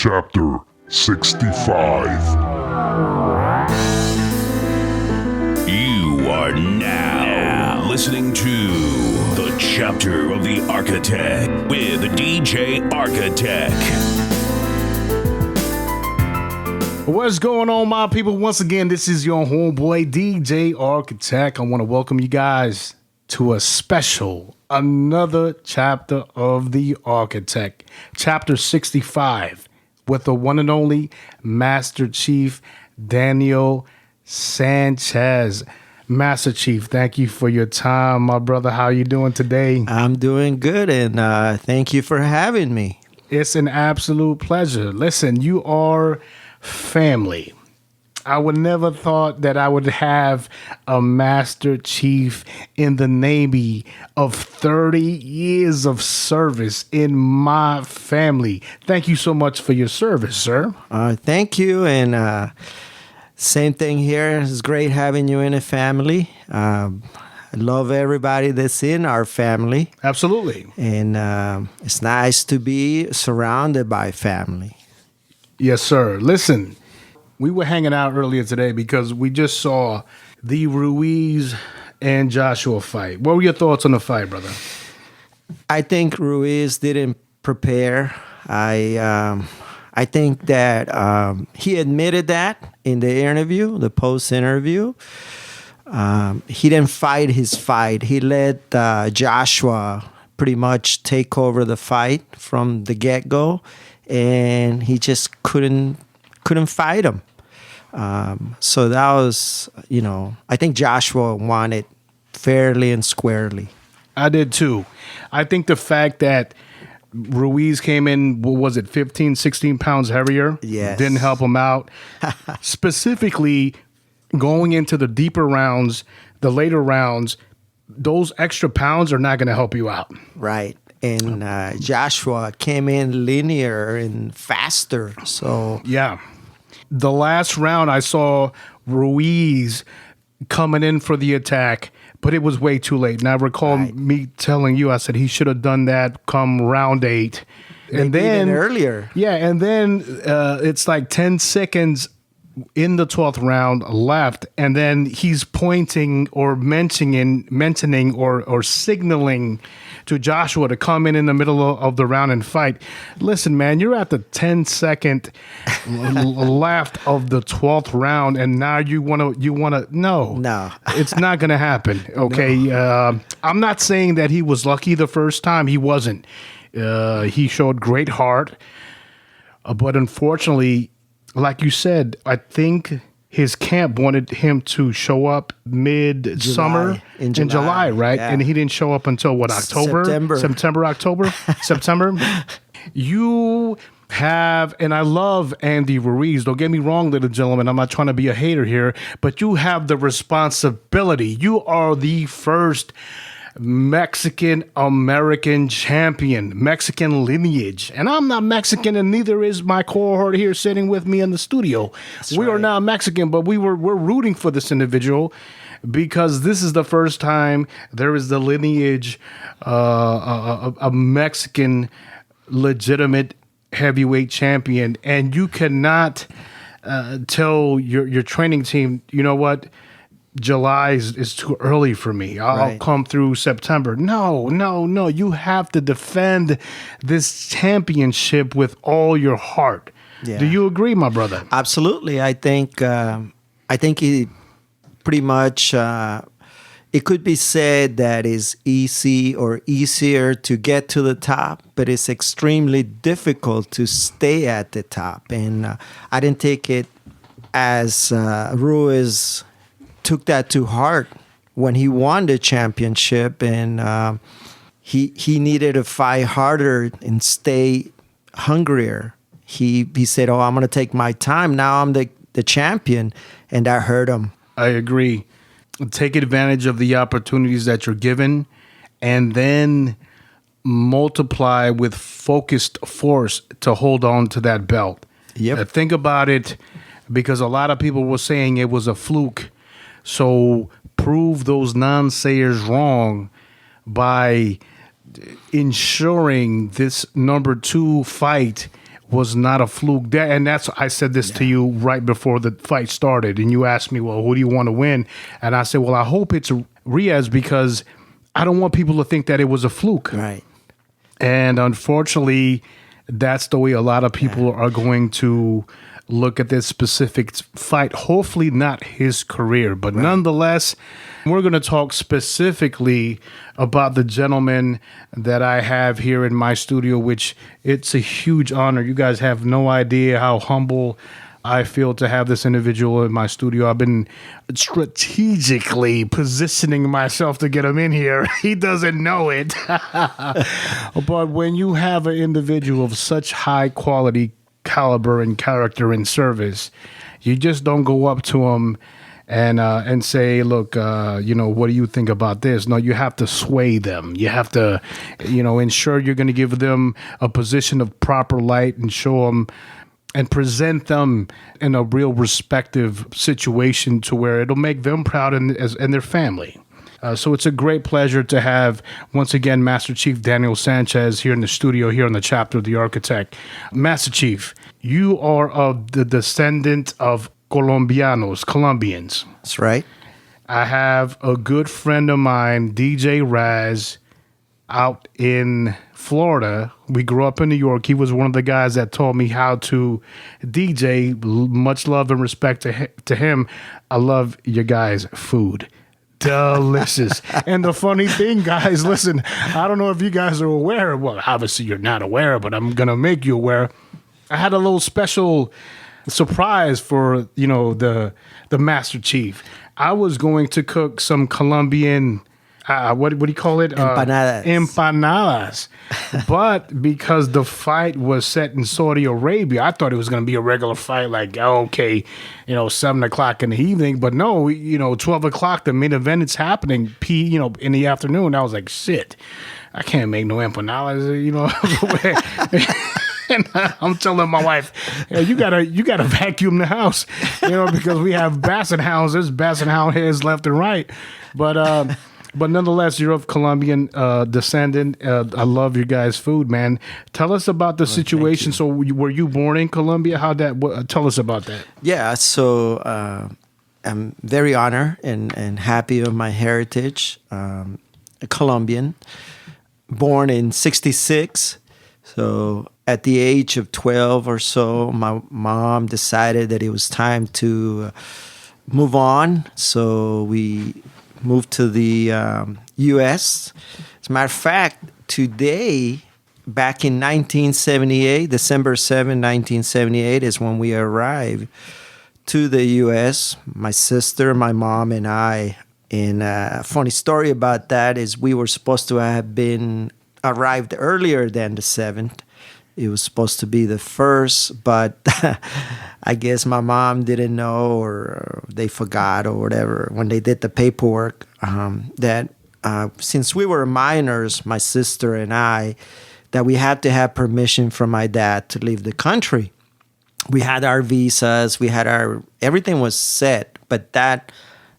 Chapter 65. You are now listening to the Chapter of the Architect with DJ Architect. What's going on, my people? Once again, this is your homeboy, DJ Architect. I want to welcome you guys to a special, another chapter of the Architect, Chapter 65, with the one and only Master Chief Daniel Sanchez. Master Chief, thank you for your time, my brother. How are you doing today? I'm doing good, and thank you for having me. It's an absolute pleasure. Listen, you are family. I would never thought that I would have a Master Chief in the Navy of 30 years of service in my family. Thank you so much for your service, sir. Thank you, and same thing here. It's great having you in a family. I love everybody that's in our family. Absolutely. And it's nice to be surrounded by family. Yes, sir. Listen, we were hanging out earlier today because we just saw the Ruiz and Joshua fight. What were your thoughts on the fight, brother? I think Ruiz didn't prepare. I think that he admitted that in the interview, the post-interview. He didn't fight his fight. He let Joshua pretty much take over the fight from the get-go, and he just couldn't fight him. So that was, I think Joshua won it fairly and squarely. I did too. I think the fact that Ruiz came in, what was it, 15, 16 pounds heavier? Yes. Didn't help him out. Specifically, going into the deeper rounds, the later rounds, those extra pounds are not going to help you out. Right. And Joshua came in linear and faster. So yeah. The last round, I saw Ruiz coming in for the attack, but it was way too late. And I recall me telling you, I said he should have done that come round 8. And then even earlier. Yeah, and then it's like 10 seconds in the 12th round left, and then he's pointing or mentioning or signaling to Joshua to come in the middle of the round and fight. Listen, man, you're at the 10-second left of the 12th round, and now you want to no, it's not going to happen. Okay, no. I'm not saying that he was lucky the first time. He wasn't. He showed great heart, but unfortunately, like you said, I think his camp wanted him to show up mid-summer in July, right? Yeah. And he didn't show up until what, October? September. You have, and I love Andy Ruiz. Don't get me wrong, little gentleman. I'm not trying to be a hater here, but you have the responsibility. You are the first Mexican-American champion, Mexican lineage. And I'm not Mexican, and neither is my cohort here sitting with me in the studio. We are not Mexican, but we're rooting for this individual because this is the first time there is the lineage, a Mexican legitimate heavyweight champion. And you cannot tell your training team, you know what? July is too early for me. I'll come through September. No. You have to defend this championship with all your heart. Yeah. Do you agree, my brother? Absolutely. I think he pretty much, it could be said that it's easy or easier to get to the top, but it's extremely difficult to stay at the top. And I didn't take it as Ruiz took that to heart when he won the championship, and he needed to fight harder and stay hungrier. He said, I'm going to take my time. Now I'm the champion, and that hurt him. I agree. Take advantage of the opportunities that you're given, and then multiply with focused force to hold on to that belt. Yep. Think about it, because a lot of people were saying it was a fluke. So prove those naysayers wrong by ensuring this number 2 fight was not a fluke. And that's, I said this to you right before the fight started, and you asked me, well, who do you want to win? And I said, well, I hope it's Reyes, because I don't want people to think that it was a fluke. Right. And unfortunately, that's the way a lot of people are going to look at this specific fight. Hopefully not his career, but nonetheless, we're going to talk specifically about the gentleman that I have here in my studio, which it's a huge honor. You guys have no idea how humble I feel to have this individual in my studio. I've been strategically positioning myself to get him in here. He doesn't know it. But when you have an individual of such high quality caliber and character and service, you just don't go up to him and say, look, what do you think about this? No, you have to sway them. You have to, ensure you're going to give them a position of proper light and show them and present them in a real respective situation to where it'll make them proud and their family. So it's a great pleasure to have, once again, Master Chief Daniel Sanchez here in the studio, here on the chapter of The Architect. Master Chief, you are of the descendant of Colombians. That's right. I have a good friend of mine, DJ Raz, out in Florida. We grew up in New York. He was one of the guys that taught me how to DJ. Much love and respect to him. I love your guys' food. Delicious. And the funny thing, guys, listen, I don't know if you guys are aware. Well, obviously you're not aware, but I'm going to make you aware. I had a little special surprise for, the Master Chief. I was going to cook some Colombian, what do you call it? Empanadas. But because the fight was set in Saudi Arabia, I thought it was going to be a regular fight, like, 7 o'clock in the evening. But no, 12 o'clock, the main event is happening, in the afternoon. I was like, shit, I can't make no empanadas, And I'm telling my wife, hey, you gotta vacuum the house, because we have basset hounds. There's basset hound heads left and right. But nonetheless, you're of Colombian descendant. I love your guys' food, man. Tell us about the situation. So, were you born in Colombia? Tell us about that. Yeah. So I'm very honored and happy of my heritage. A Colombian, born in '66. So at the age of 12 or so, my mom decided that it was time to move on. So we moved to the U.S. As a matter of fact, today, back in 1978, December 7, 1978, is when we arrived to the U.S., my sister, my mom, and I. And a funny story about that is we were supposed to have arrived earlier than the 7th. It was supposed to be the 1st, but I guess my mom didn't know, or they forgot, or whatever, when they did the paperwork, that since we were minors, my sister and I, that we had to have permission from my dad to leave the country. We had our visas, everything was set, but that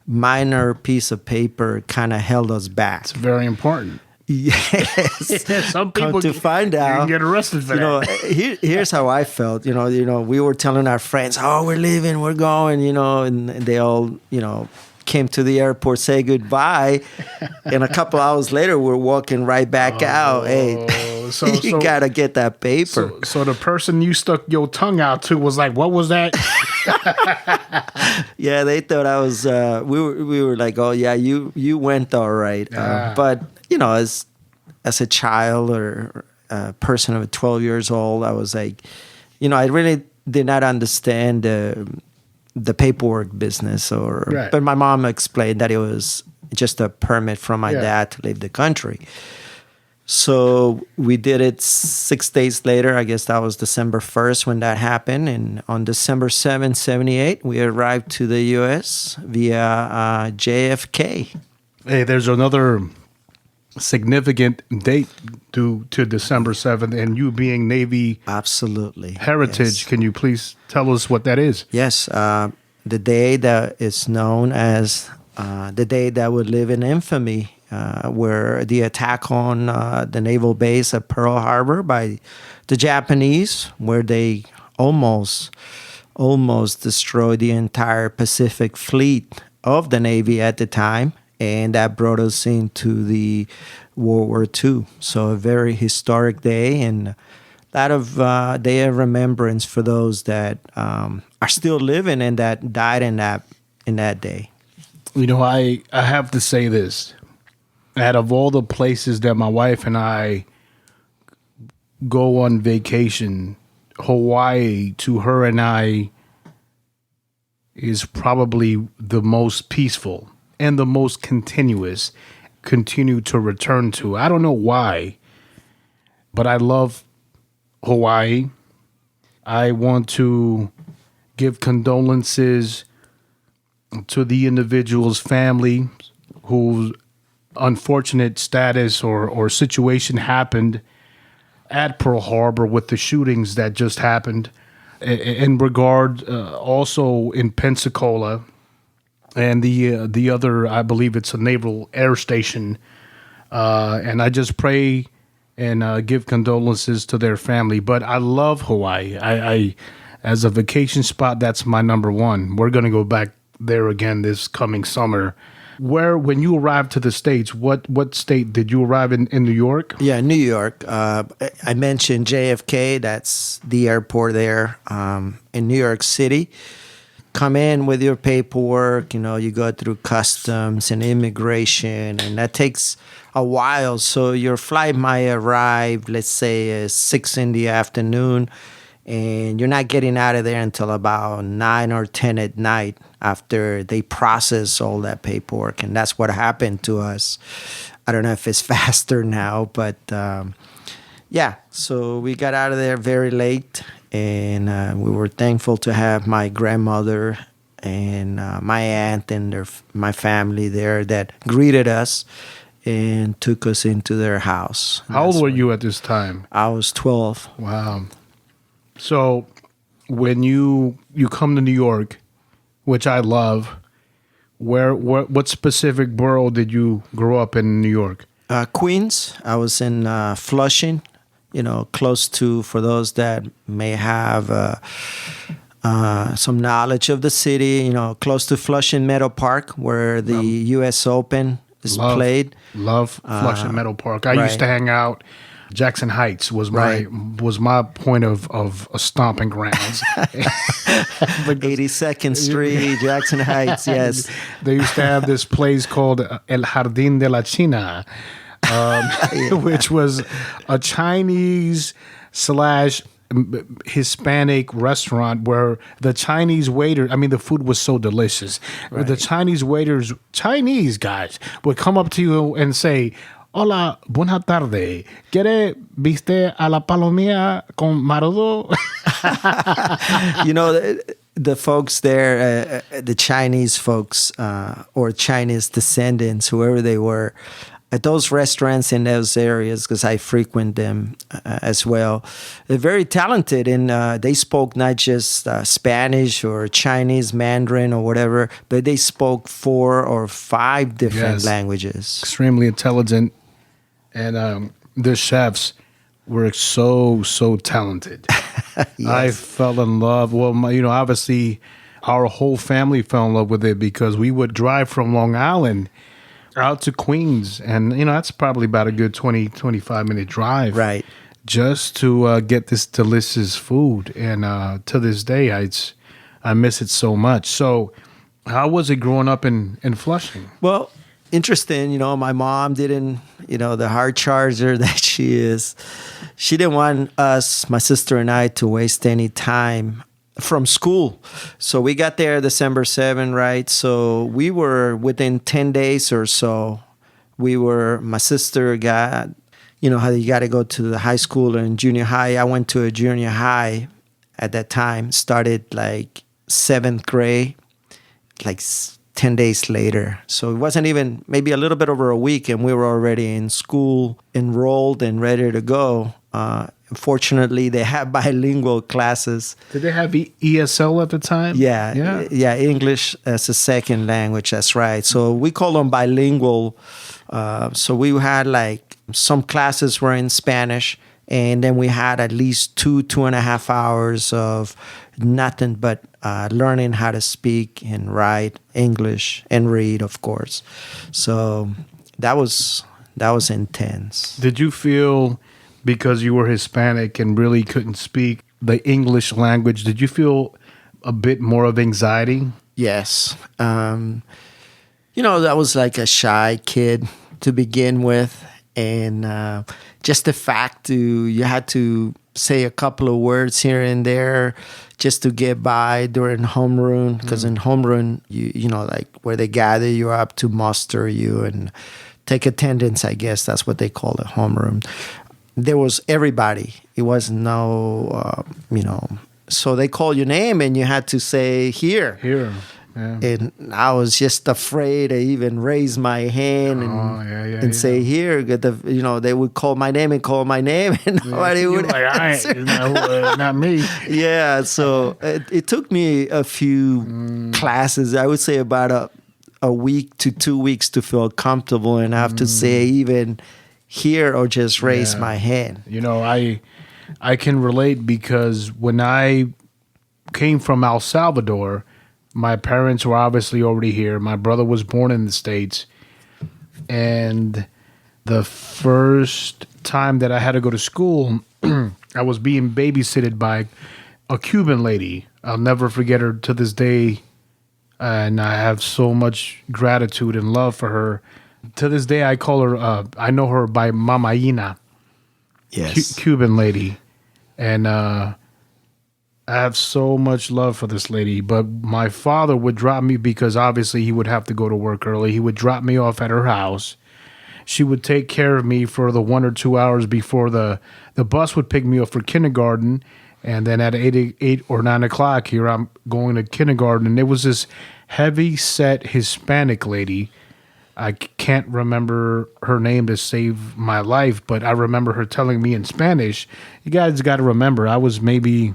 minor piece of paper kind of held us back. It's very important. Yes. Some people come to find out, you get arrested for that. Here's how I felt. We were telling our friends, "Oh, we're leaving, we're going," and they all, came to the airport, say goodbye, and a couple hours later, we're walking right back out. Hey, you gotta get that paper. So the person you stuck your tongue out to was like, "What was that?" Yeah, they thought I was. We were like, "Oh yeah, you went all right," but. As a child or a person of 12 years old, I was like, I really did not understand the paperwork business. But my mom explained that it was just a permit from my dad to leave the country. So we did it 6 days later. I guess that was December 1st when that happened. And on December 7th, 78, we arrived to the U.S. via JFK. Hey, there's another significant date to December 7th, and you being Navy absolutely heritage. Yes. Can you please tell us what that is? Yes, the day that is known as the day that would live in infamy where the attack on the naval base at Pearl Harbor by the Japanese, where they almost destroyed the entire Pacific fleet of the Navy at the time. And that brought us into the World War II. So a very historic day, and a lot of day of remembrance for those that are still living and that died in that day. You know, I have to say this. Out of all the places that my wife and I go on vacation, Hawaii, to her and I, is probably the most peaceful and the most continue to return to. I don't know why, but I love Hawaii. I want to give condolences to the individual's family whose unfortunate status or situation happened at Pearl Harbor with the shootings that just happened. In regard, also in Pensacola, and the other, I believe it's a naval air station, and I just pray and give condolences to their family. But I love Hawaii. I as a vacation spot, that's my number one. We're going to go back there again this coming summer. When you arrived to the States, what state did you arrive in New York? Yeah, New York. I mentioned JFK. That's the airport there in New York City. Come in with your paperwork, you go through customs and immigration, and that takes a while. So your flight might arrive, let's say 6 in the afternoon, and you're not getting out of there until about 9 or 10 at night after they process all that paperwork. And that's what happened to us. I don't know if it's faster now, but yeah, so we got out of there very late. And we were thankful to have my grandmother and my aunt and my family there that greeted us and took us into their house. How old were you at this time? I was 12. Wow. So when you come to New York, which I love, what specific borough did you grow up in New York? Queens. I was in Flushing. Close to, for those that may have some knowledge of the city, close to Flushing Meadow Park, where the U.S. Open is played. Love Flushing Meadow Park. I used to hang out. Jackson Heights was my point of stomping grounds. 82nd Street, Jackson Heights, yes. They used to have this place called El Jardín de la China. Which was a Chinese / Hispanic restaurant where the Chinese waiter, the food was so delicious. Right. The Chinese guys would come up to you and say, "Hola, buena tarde. ¿Quiere viste a la palomilla con marudo?" The folks there, the Chinese folks or Chinese descendants, whoever they were, at those restaurants in those areas, because I frequent them as well, they're very talented, and they spoke not just Spanish or Chinese, Mandarin or whatever, but they spoke 4 or 5 different languages. Extremely intelligent, and the chefs were so talented. Yes. I fell in love. Well, obviously, our whole family fell in love with it because we would drive from Long Island out to Queens, and that's probably about a good 20-25 minute drive, right, just to get this delicious food. And to this day I miss it so much. So how was it growing up in Flushing? Well, interesting, my mom didn't, the hard charger that she is, she didn't want us, my sister and I, to waste any time from school. So we got there December 7, right? So we were within 10 days or so. My sister got, how you got to go to the high school and junior high. I went to a junior high at that time, started like 7th grade, like 10 days later. So it wasn't even maybe a little bit over a week, and we were already in school, enrolled and ready to go. Fortunately, they have bilingual classes. Did they have ESL at the time? Yeah, English as a second language. That's right. So we call them bilingual So we had like some classes were in Spanish, and then we had at least 2.5 hours of nothing but learning how to speak and write English and read, of course. So that was intense. Did you feel, because you were Hispanic and really couldn't speak the English language, did you feel a bit more of anxiety? Yes. I was like a shy kid to begin with. And just the fact you had to say a couple of words here and there just to get by during homeroom. Because in homeroom, like where they gather you up to muster you and take attendance, I guess that's what they call it, homeroom. There was everybody. It was no, so they call your name and you had to say here. Here. Yeah. And I was just afraid to even raise my hand and say here. They would call my name and nobody would answer. Not me. Yeah, so it took me a few classes. I would say about a week to 2 weeks to feel comfortable enough to say even here or just raise my hand. I can relate because when I came from El Salvador, my parents were obviously already here. My brother was born in the States. And the first time that I had to go to school, I was being babysitted by a Cuban lady. I'll never forget her to this day. And I have so much gratitude and love for her. To this day, I call her, I know her by Mama Ina. Yes. Cuban lady. And I have so much love for this lady. But my father would drop me because obviously he would have to go to work early. He would drop me off at her house. She would take care of me for the 1 or 2 hours before the bus would pick me up for kindergarten. And then at 8 or 9 o'clock, here I'm going to kindergarten. And there was this heavy-set Hispanic lady. I can't remember her name to save my life, but I remember her telling me in Spanish. You guys got to remember, I was maybe,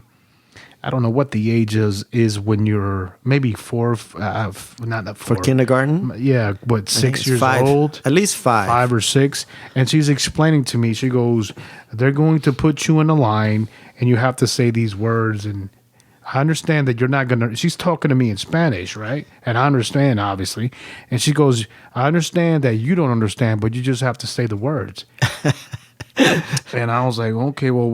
I don't know what the age is when you're maybe four, not four. For kindergarten? Yeah, what, 6 years 5. old? At least 5. 5 or 6. And she's explaining to me, she goes, they're going to put you in a line and you have to say these words. And I understand that you're not going to, she's talking to me in Spanish, right? And I understand, obviously. And she goes, I understand that you don't understand, but you just have to say the words. And I was like, okay, well,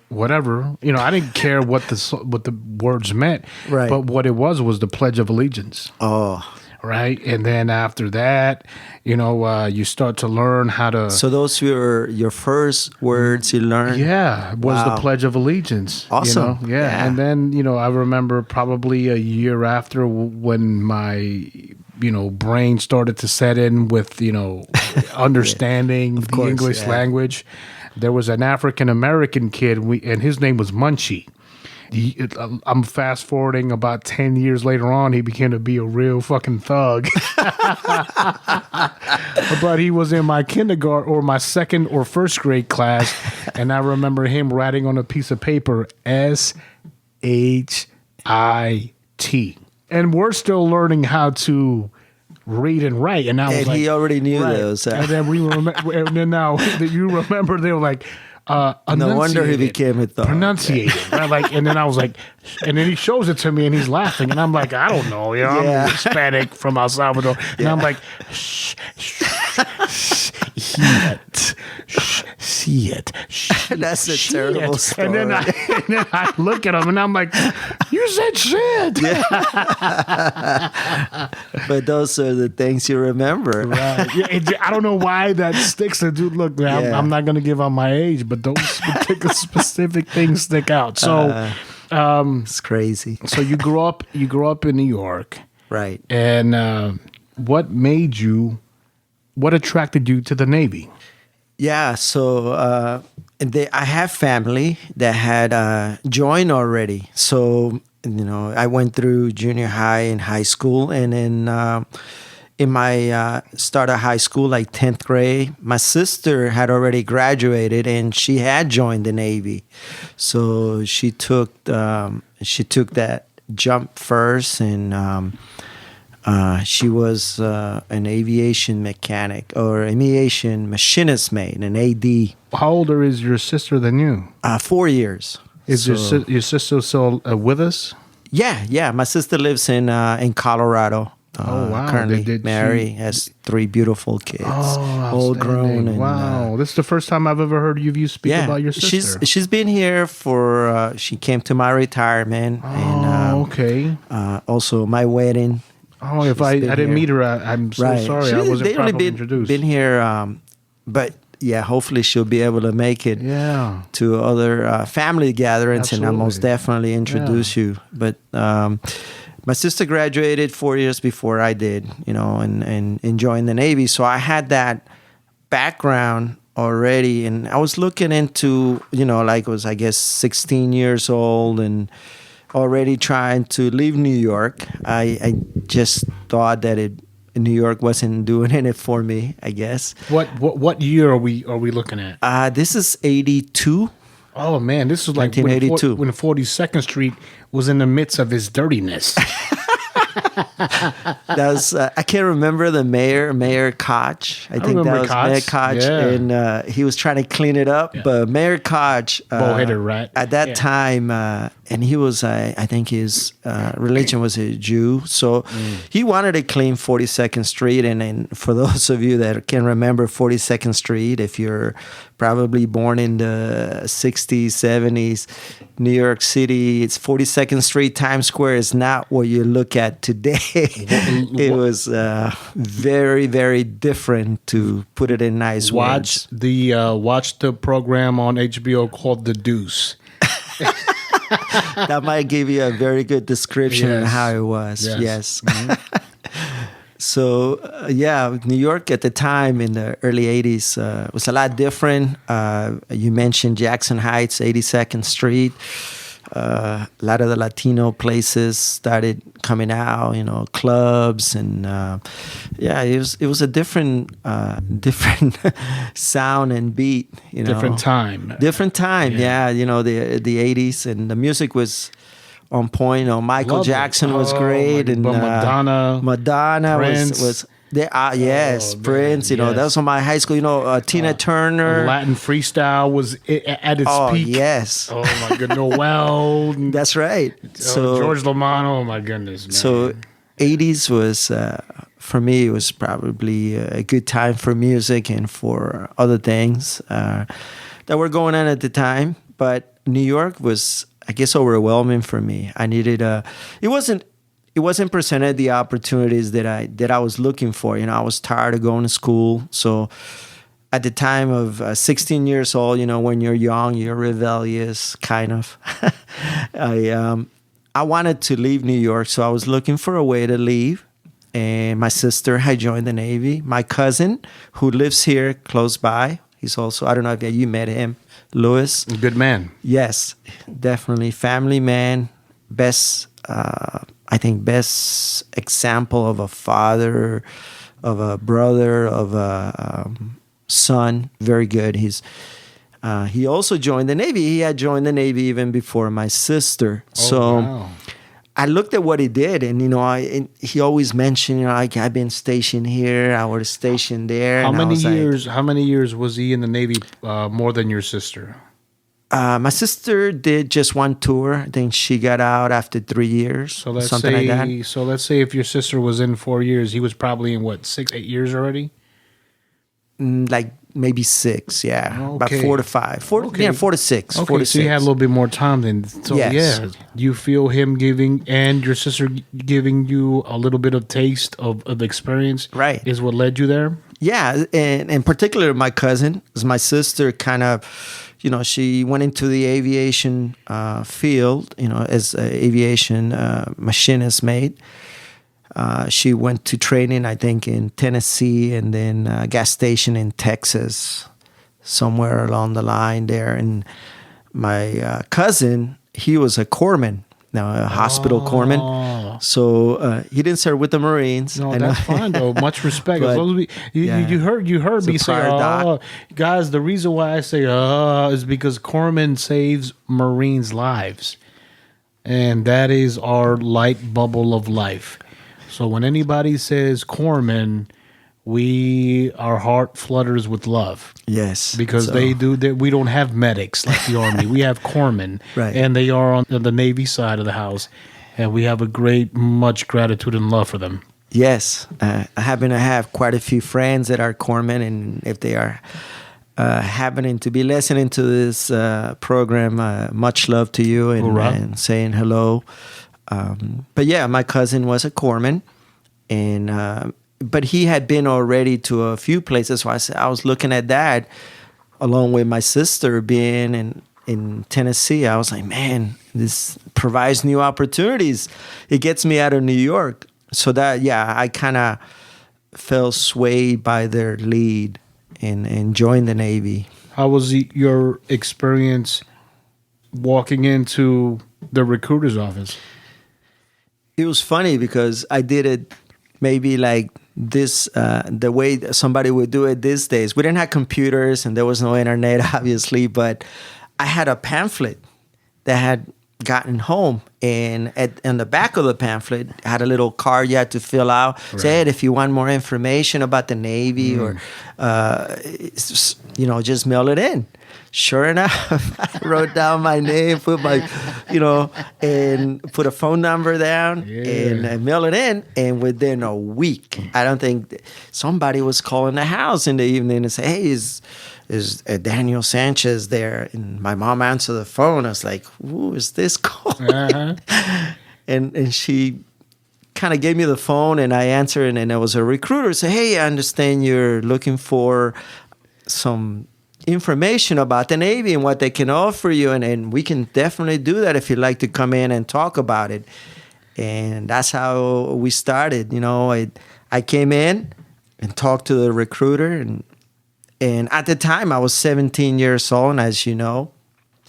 whatever. I didn't care what the words meant. Right. But what it was the Pledge of Allegiance. Oh. Right. And then after that, you start to learn how to. So those were your first words you learned? Yeah. Was Wow. the Pledge of Allegiance. Awesome. Yeah. And then, I remember probably a year after when my, brain started to set in with, understanding the course, English language. There was an African-American kid, and his name was Munchie. I'm fast forwarding about 10 years later on, he became to be a real fucking thug. But he was in my kindergarten or my second or first grade class, and I remember him writing on a piece of paper, SHIT. And we're still learning how to read and write. And I was And he already knew right. those. And then and then now that you remember, they were like, no wonder he became a thug. Pronunciated, right? And then I was like, and then he shows it to me and he's laughing, and I'm like, I don't know, I'm Hispanic from El Salvador, and I'm like, see it. That's a terrible story. And then I look at him and I'm like, you said shit. But those are the things you remember. Right. Yeah, I don't know why that sticks. Dude, look, man, I'm not going to give out my age, but those specific things stick out. So it's crazy. So you grew up in New York. Right. And what attracted you to the Navy? Yeah, so I have family that had joined already. So, I went through junior high and high school. And then in my start of high school, like 10th grade, my sister had already graduated and she had joined the Navy. So she took that jump first. And She was an aviation mechanic or aviation machinist mate, an AD. How older is your sister than you? 4 years. Is your sister still with us? Yeah. My sister lives in Colorado. Oh, wow. Currently married, has 3 beautiful kids, all grown. And, wow, this is the first time I've ever heard you speak about your sister. She's been here for. She came to my retirement. Okay. Also my wedding. Oh, if I didn't meet her, I'm so sorry. I wasn't properly introduced. Been here, but yeah, hopefully she'll be able to make it to other family gatherings, Absolutely. and I'll most definitely introduce you. But my sister graduated 4 years before I did, and joined the Navy. So I had that background already, and I was looking into, like I was, I guess, 16 years old and already trying to leave New York. I just thought that New York wasn't doing it for me, I guess. What year are we looking at? This is 82. Oh man, this was like 1982. when 42nd Street was in the midst of its dirtiness. I can't remember the Mayor Koch. I think that was Koch. Mayor Koch, and he was trying to clean it up. Yeah. But Mayor Koch, bald-headed rat, at that time, and he was, I think his religion was a Jew, so he wanted to clean 42nd Street. And for those of you that can remember 42nd Street, if you're probably born in the 60s, 70s, New York City, it's 42nd Street, Times Square is not what you look at today. It was very, very different, to put it in nice words. Watch the program on HBO called The Deuce. That might give you a very good description of how it was. Yes. Mm-hmm. So, New York at the time in the early 80s was a lot different. You mentioned Jackson Heights, 82nd Street. A lot of the Latino places started coming out, clubs, and it was a different sound and beat, Different time. The 80s, and the music was on point. Michael Jackson was great, and Madonna Prince. was there. Yes, Prince. That was on my high school. Tina Turner. Latin freestyle was at its peak. Yes. Oh my goodness. Noel. That's right. So George Lamano. Oh my goodness, man. So 80s was for me. It was probably a good time for music and for other things that were going on at the time. But New York was, I guess, overwhelming for me. I needed it wasn't presented the opportunities that I was looking for. I was tired of going to school. So at the time of 16 years old, when you're young, you're rebellious, kind of. I wanted to leave New York, so I was looking for a way to leave. And my sister had joined the Navy. My cousin, who lives here close by, he's also, I don't know if you met him, Louis. Good man. Yes, definitely. Family man. Best example of a father, of a brother, of a son. Very good. He also joined the Navy. He had joined the Navy even before my sister. Wow. I looked at what he did, and he always mentioned, I've been stationed here, I was stationed there. How many years was he in the Navy more than your sister? My sister did just one tour. I think she got out after 3 years. So let's something say, like that. So let's say if your sister was in 4 years, he was probably in 6, 8 years already? Like maybe 6, yeah. Okay. About 4 to 5. 4 to 6. Okay, 4 to so 6. you had a little bit more time then. So yes. You feel him giving and your sister giving you a little bit of taste of experience, right, is what led you there? Yeah, and in particular my cousin, because my sister kind of, she went into the aviation field, as an aviation machinist mate. She went to training, I think, in Tennessee, and then a gas station in Texas, somewhere along the line there. And my cousin, he was a corpsman, a hospital corpsman. So he didn't serve with the Marines. No, that's fine though. Much respect. But, you heard me say, guys, the reason why I say is because corpsman saves Marines' lives. And that is our light bubble of life. So when anybody says corpsman, our heart flutters with love. Yes. Because So- we don't have medics like the Army. We have corpsmen. Right. And they are on the Navy side of the house. And we have much gratitude and love for them. Yes. I happen to have quite a few friends that are corpsmen, and if they are happening to be listening to this program, much love to you and saying hello. But yeah, my cousin was a corpsman, and but he had been already to a few places. So I was looking at that along with my sister being in Tennessee. I was like, man, this provides new opportunities. It gets me out of New York. So that, yeah, I kind of felt swayed by their lead and joined the Navy. How was your experience walking into the recruiter's office? It was funny because I did it maybe like this, the way somebody would do it these days. We didn't have computers and there was no internet, obviously, but I had a pamphlet that had gotten home, and in the back of the pamphlet had a little card you had to fill out. Right. Said if you want more information about the Navy or just mail it in. Sure enough, I wrote down my name, put my, and put a phone number down, and I mail it in. And within a week, I don't think somebody was calling the house in the evening and say, "Hey, is Daniel Sanchez there?" And my mom answered the phone. I was like, "Who is this calling?" Uh-huh. and she kind of gave me the phone, and I answered, and it was a recruiter. Say, "Hey, I understand you're looking for some information about the Navy and what they can offer you, and we can definitely do that if you'd like to come in and talk about it." And that's how we started. I came in and talked to the recruiter, and at the time I was 17 years old, and as you know,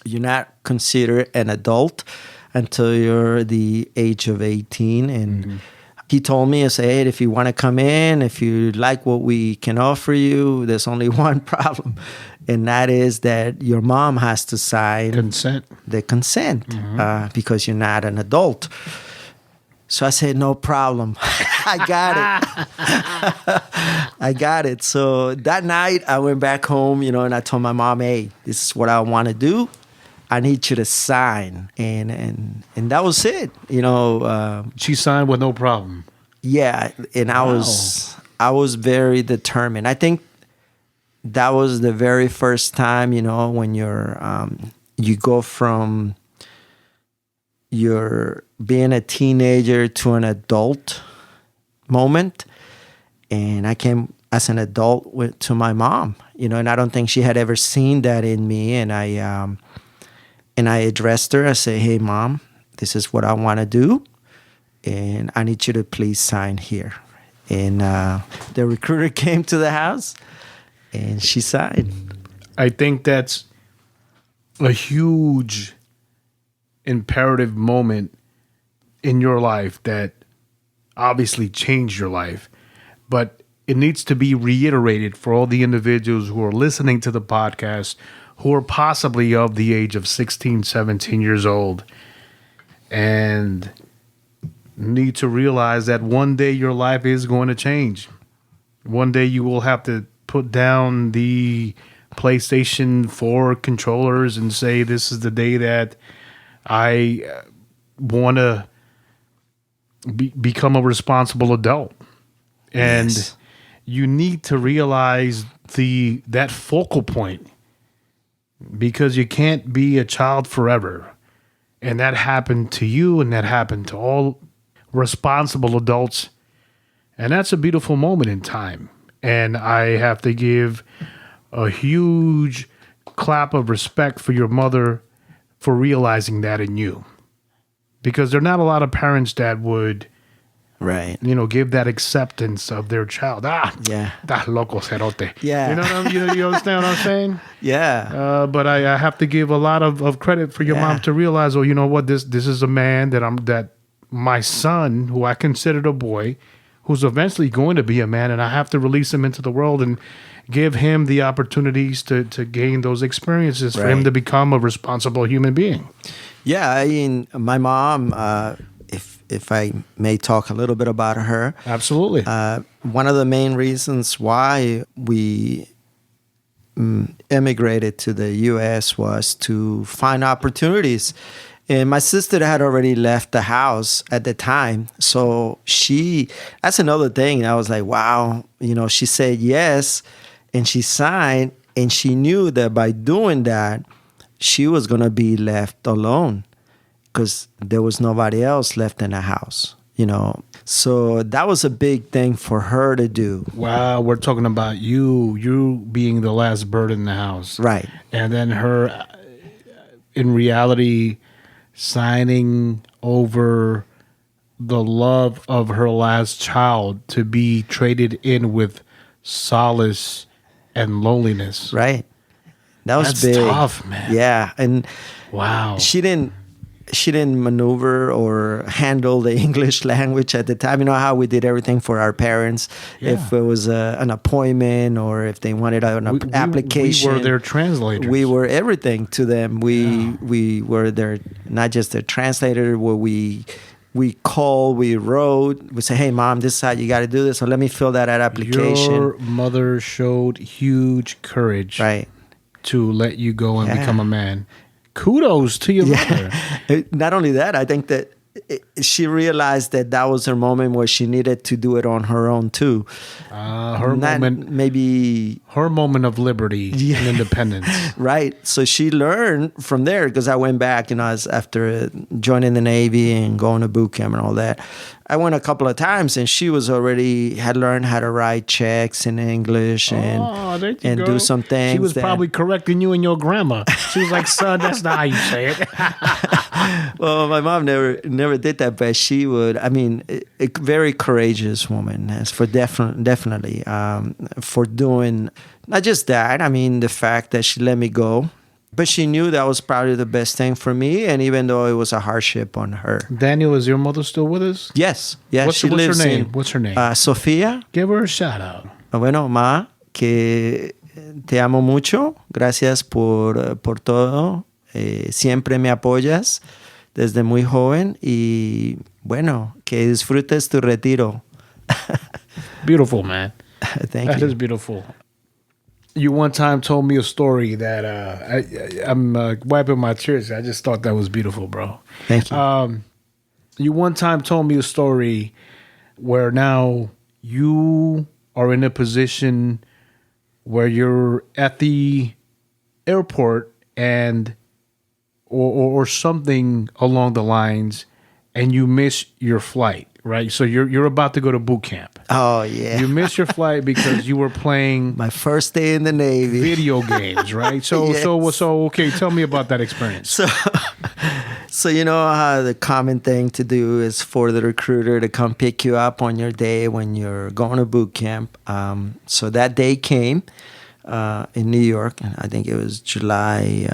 you're not considered an adult until you're the age of 18. And he told me, I said, "Hey, if you want to come in, if you like what we can offer you, there's only one problem. And that is that your mom has to sign the consent because you're not an adult." So I said, "No problem." I got it. I got it. So that night I went back home, and I told my mom, "Hey, this is what I want to do. I need you to sign." And that was it. She signed with no problem. Yeah. And I was very determined. I think that was the very first time, when you go from your being a teenager to an adult moment. And I came as an adult to my mom, and I don't think she had ever seen that in me. And I addressed her. I said, "Hey, Mom, this is what I want to do, and I need you to please sign here." And the recruiter came to the house, and she signed. I think that's a huge imperative moment in your life that obviously changed your life, but it needs to be reiterated for all the individuals who are listening to the podcast who are possibly of the age of 16, 17 years old and need to realize that one day your life is going to change. One day you will have to put down the PlayStation 4 controllers and say, "This is the day that I want to become a responsible adult." And Yes. you need to realize that focal point, because you can't be a child forever. And that happened to you, and that happened to all responsible adults. And that's a beautiful moment in time. And I have to give a huge clap of respect for your mother for realizing that in you. Because there are not a lot of parents that would, right, give that acceptance of their child. Yeah. Estás loco, cerote. Yeah. You understand what I'm saying? Yeah. But I have to give a lot of credit for your mom to realize, oh, you know what, this is a man that my son, who I considered a boy, who's eventually going to be a man, and I have to release him into the world and give him the opportunities to gain those experiences for him to become a responsible human being. Yeah, I mean, my mom, if I may talk a little bit about her. Absolutely. One of the main reasons why we immigrated to the U.S. was to find opportunities. And my sister had already left the house at the time. So that's another thing. I was like, wow, she said yes and she signed, and she knew that by doing that, she was going to be left alone because there was nobody else left in the house, So that was a big thing for her to do. Wow, we're talking about you being the last bird in the house. Right. And then her, in reality, signing over the love of her last child to be traded in with solace and loneliness. Right. That was That's big. tough, man. Yeah. And wow. She didn't maneuver or handle the English language at the time. You know how we did everything for our parents. Yeah. If it was an appointment or if they wanted an application. We were their translators. We were everything to them. We were their, not just their translator, where we called, we wrote, we say, hey, Mom, this is how you got to do this. So let me fill that application. Your mother showed huge courage. Right. To let you go and become a man. Kudos to your mother. Not only that, I think that she realized that was her moment where she needed to do it on her own too. Her moment of liberty and independence. Right. So she learned from there, because I went back, after joining the Navy and going to boot camp and all that. I went a couple of times, and she had learned how to write checks in English and do some things. She was probably correcting you and your grandma. She was like, "Son, that's not how you say it." Well, my mom never did that, but she would. I mean, a very courageous woman. As for definitely for doing not just that. I mean, the fact that she let me go. But she knew that was probably the best thing for me, and even though it was a hardship on her. Daniel, is your mother still with us? Yes. What's her name? What's her name? Sofía. Give her a shout out. Bueno, Ma, que te amo mucho. Gracias por todo. Siempre me apoyas desde muy joven. Y bueno, que disfrutes tu retiro. Beautiful, man. Thank you. That is beautiful. You one time told me a story that I'm wiping my tears. I just thought that was beautiful, bro. Thank you. You one time told me a story where now you are in a position where you're at the airport and or something along the lines, and you miss your flight, right? So you're about to go to boot camp. Oh, yeah. You missed your flight because you were playing my first day in the Navy. Video games, right? So Yes. so okay, tell me about that experience. So you know how the common thing to do is for the recruiter to come pick you up on your day when you're going to boot camp. So that day came in New York, and I think it was July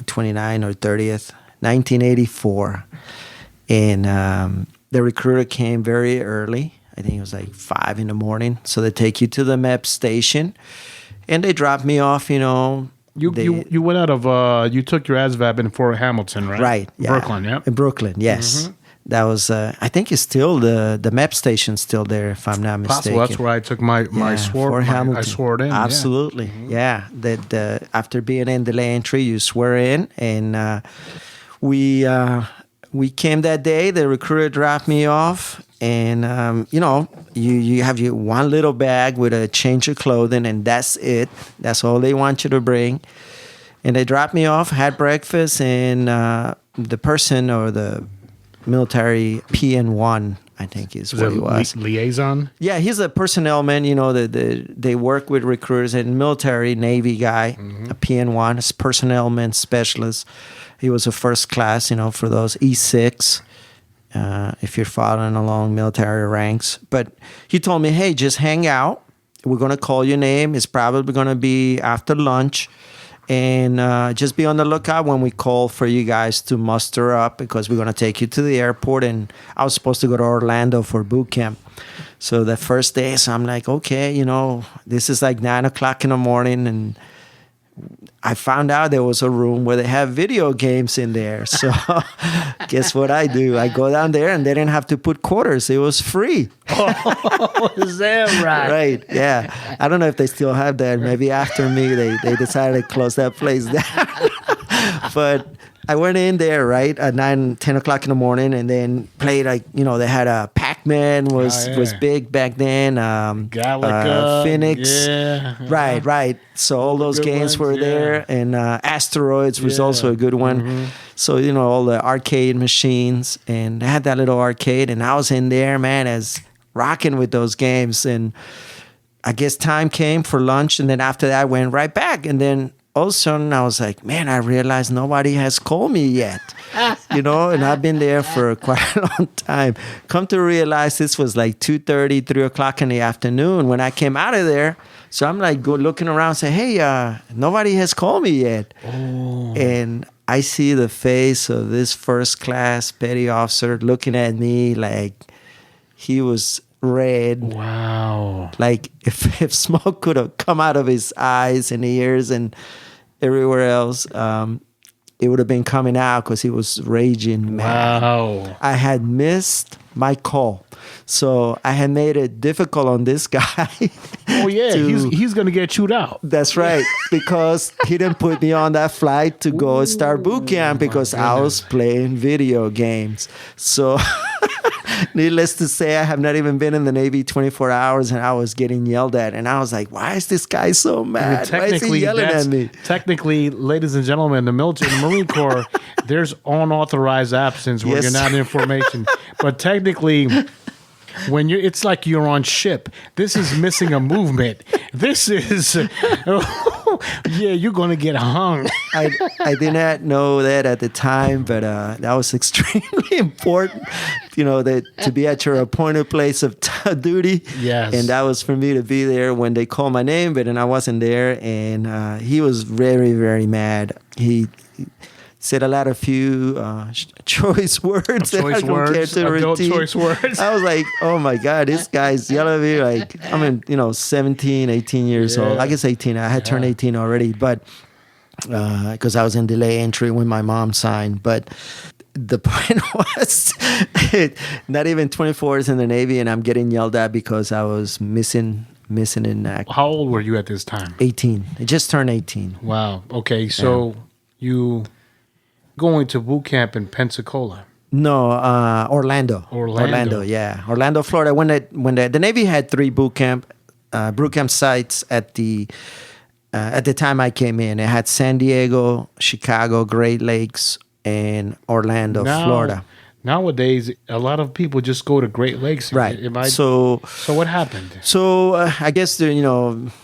29 or 30th, 1984. And the recruiter came very early. I think it was like 5 a.m. So they take you to the MEP station, and they drop me off. You went out of you took your ASVAB in Fort Hamilton, right? Right. Yeah. Brooklyn, yeah. In Brooklyn, yes. Mm-hmm. That was I think it's still the MEP station's still there, if I'm not mistaken. Possible. That's where I took my swore. I swore it in. Absolutely, yeah. That after being in the entry, you swear in, and we came that day. The recruiter dropped me off, and you have your one little bag with a change of clothing, and that's it. That's all they want you to bring. And they dropped me off, had breakfast, and the person or the military PN1, I think is what he was. Liaison? Yeah, he's a personnel man. They work with recruiters, and military Navy guy, a PN1, a personnel man specialist. He was a first class, for those E6, if you're following along military ranks. But he told me, hey, just hang out. We're going to call your name. It's probably going to be after lunch. And just be on the lookout when we call for you guys to muster up, because we're going to take you to the airport. And I was supposed to go to Orlando for boot camp. So the first day, so I'm like, okay, this is like 9 o'clock in the morning, and I found out there was a room where they have video games in there. So guess what I do? I go down there and they didn't have to put quarters. It was free. Oh, is that right? Right. Yeah. I don't know if they still have that. Maybe after me, they decided to close that place down. But I went in there, right, at 10 o'clock in the morning and then played they had a Pac-Man was big back then. Galaga. Phoenix. Yeah. Right. So all those games were there. And Asteroids was also a good one. Mm-hmm. So, all the arcade machines. And I had that little arcade. And I was in there, man, as rocking with those games. And I guess time came for lunch. And then after that, I went right back. And then all of a sudden, I was like, man, I realized nobody has called me yet. And I've been there for quite a long time. Come to realize this was like 2:30, 3 o'clock in the afternoon when I came out of there. So I'm like looking around and say, hey, nobody has called me yet. Oh. And I see the face of this first class petty officer looking at me like he was red. Wow. Like if smoke could have come out of his eyes and ears and everywhere else, it would have been coming out because he was raging mad. Wow. I had missed my call. So I had made it difficult on this guy. Oh, yeah. He's going to get chewed out. That's right. Because he didn't put me on that flight to go start boot camp because I was playing video games. So needless to say, I have not even been in the Navy 24 hours and I was getting yelled at. And I was like, why is this guy so mad? Why is he yelling at me? Technically, ladies and gentlemen, the military, the Marine Corps, there's unauthorized absence where you're not in formation. But technically, when it's like you're on ship. This is missing a movement. This is, you're going to get hung. I did not know that at the time, but that was extremely important, that to be at your appointed place of duty. Yes. And that was for me to be there when they called my name, but then I wasn't there. And he was very, very mad. He said a lot of few choice words that I don't care to repeat. Choice words. I was like, oh my God, this guy's yelling at me like I'm 17, 18 years old. I guess 18. I had turned 18 already, but because I was in delay entry when my mom signed. But the point was, not even 24 hours in the Navy, and I'm getting yelled at because I was missing in act. How old were you at this time? 18. I just turned 18. Wow. Okay, so you going to boot camp in Pensacola? No, Orlando. Yeah, Orlando, Florida. When the Navy had 3 boot camp sites at the time I came in. It had San Diego, Chicago, Great Lakes, and Orlando, Florida. Nowadays, a lot of people just go to Great Lakes. Right. So what happened? So I guess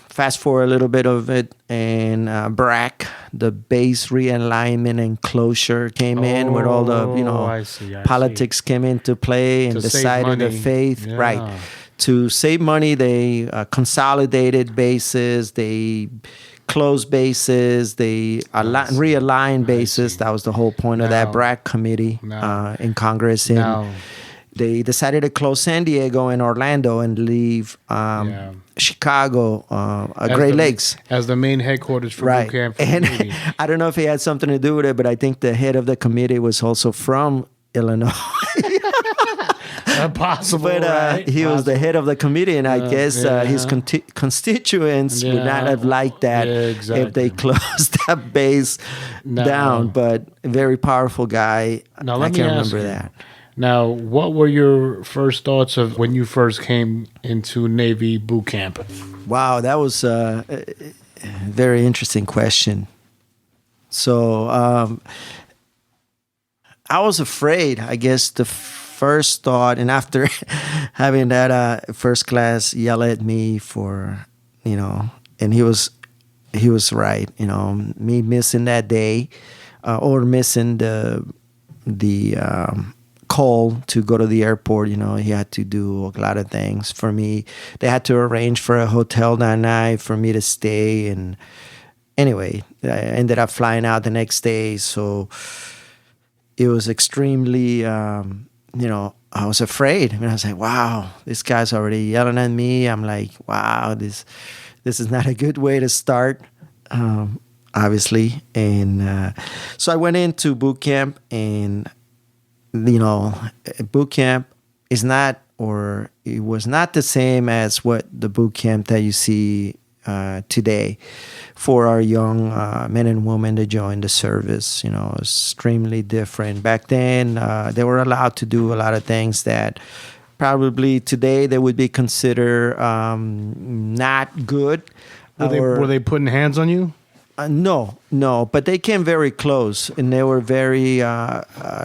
fast forward a little bit of it, and BRAC, the base realignment and closure, came in where all the I politics came into play and decided the faith. Yeah. Right. To save money, they consolidated bases, they closed bases, they realigned bases. That was the whole point of that BRAC committee in Congress. And they decided to close San Diego and Orlando and leave Chicago, Great Lakes as the main headquarters for boot camp. And I don't know if it had something to do with it, but I think the head of the committee was also from Illinois. Possible, but right? He was the head of the committee, and I guess his constituents would not have liked that if they closed that base down. But a very powerful guy. Now, I can't remember that. Now, what were your first thoughts of when you first came into Navy boot camp? Wow, that was a very interesting question. So I was afraid, I guess, the first thought, and after having that first class yell at me for, and he was right, me missing that day or missing the call to go to the airport. He had to do a lot of things for me. They had to arrange for a hotel that night for me to stay. And anyway, I ended up flying out the next day. So it was extremely, I was afraid. I mean, I was like, wow, this guy's already yelling at me. I'm like, wow, this is not a good way to start. obviously. And so I went into boot camp, and boot camp is not, or it was not the same as what the boot camp that you see today for our young men and women to join the service. Extremely different. Back then, they were allowed to do a lot of things that probably today they would be considered not good. Were they putting hands on you? No, but they came very close, and they were very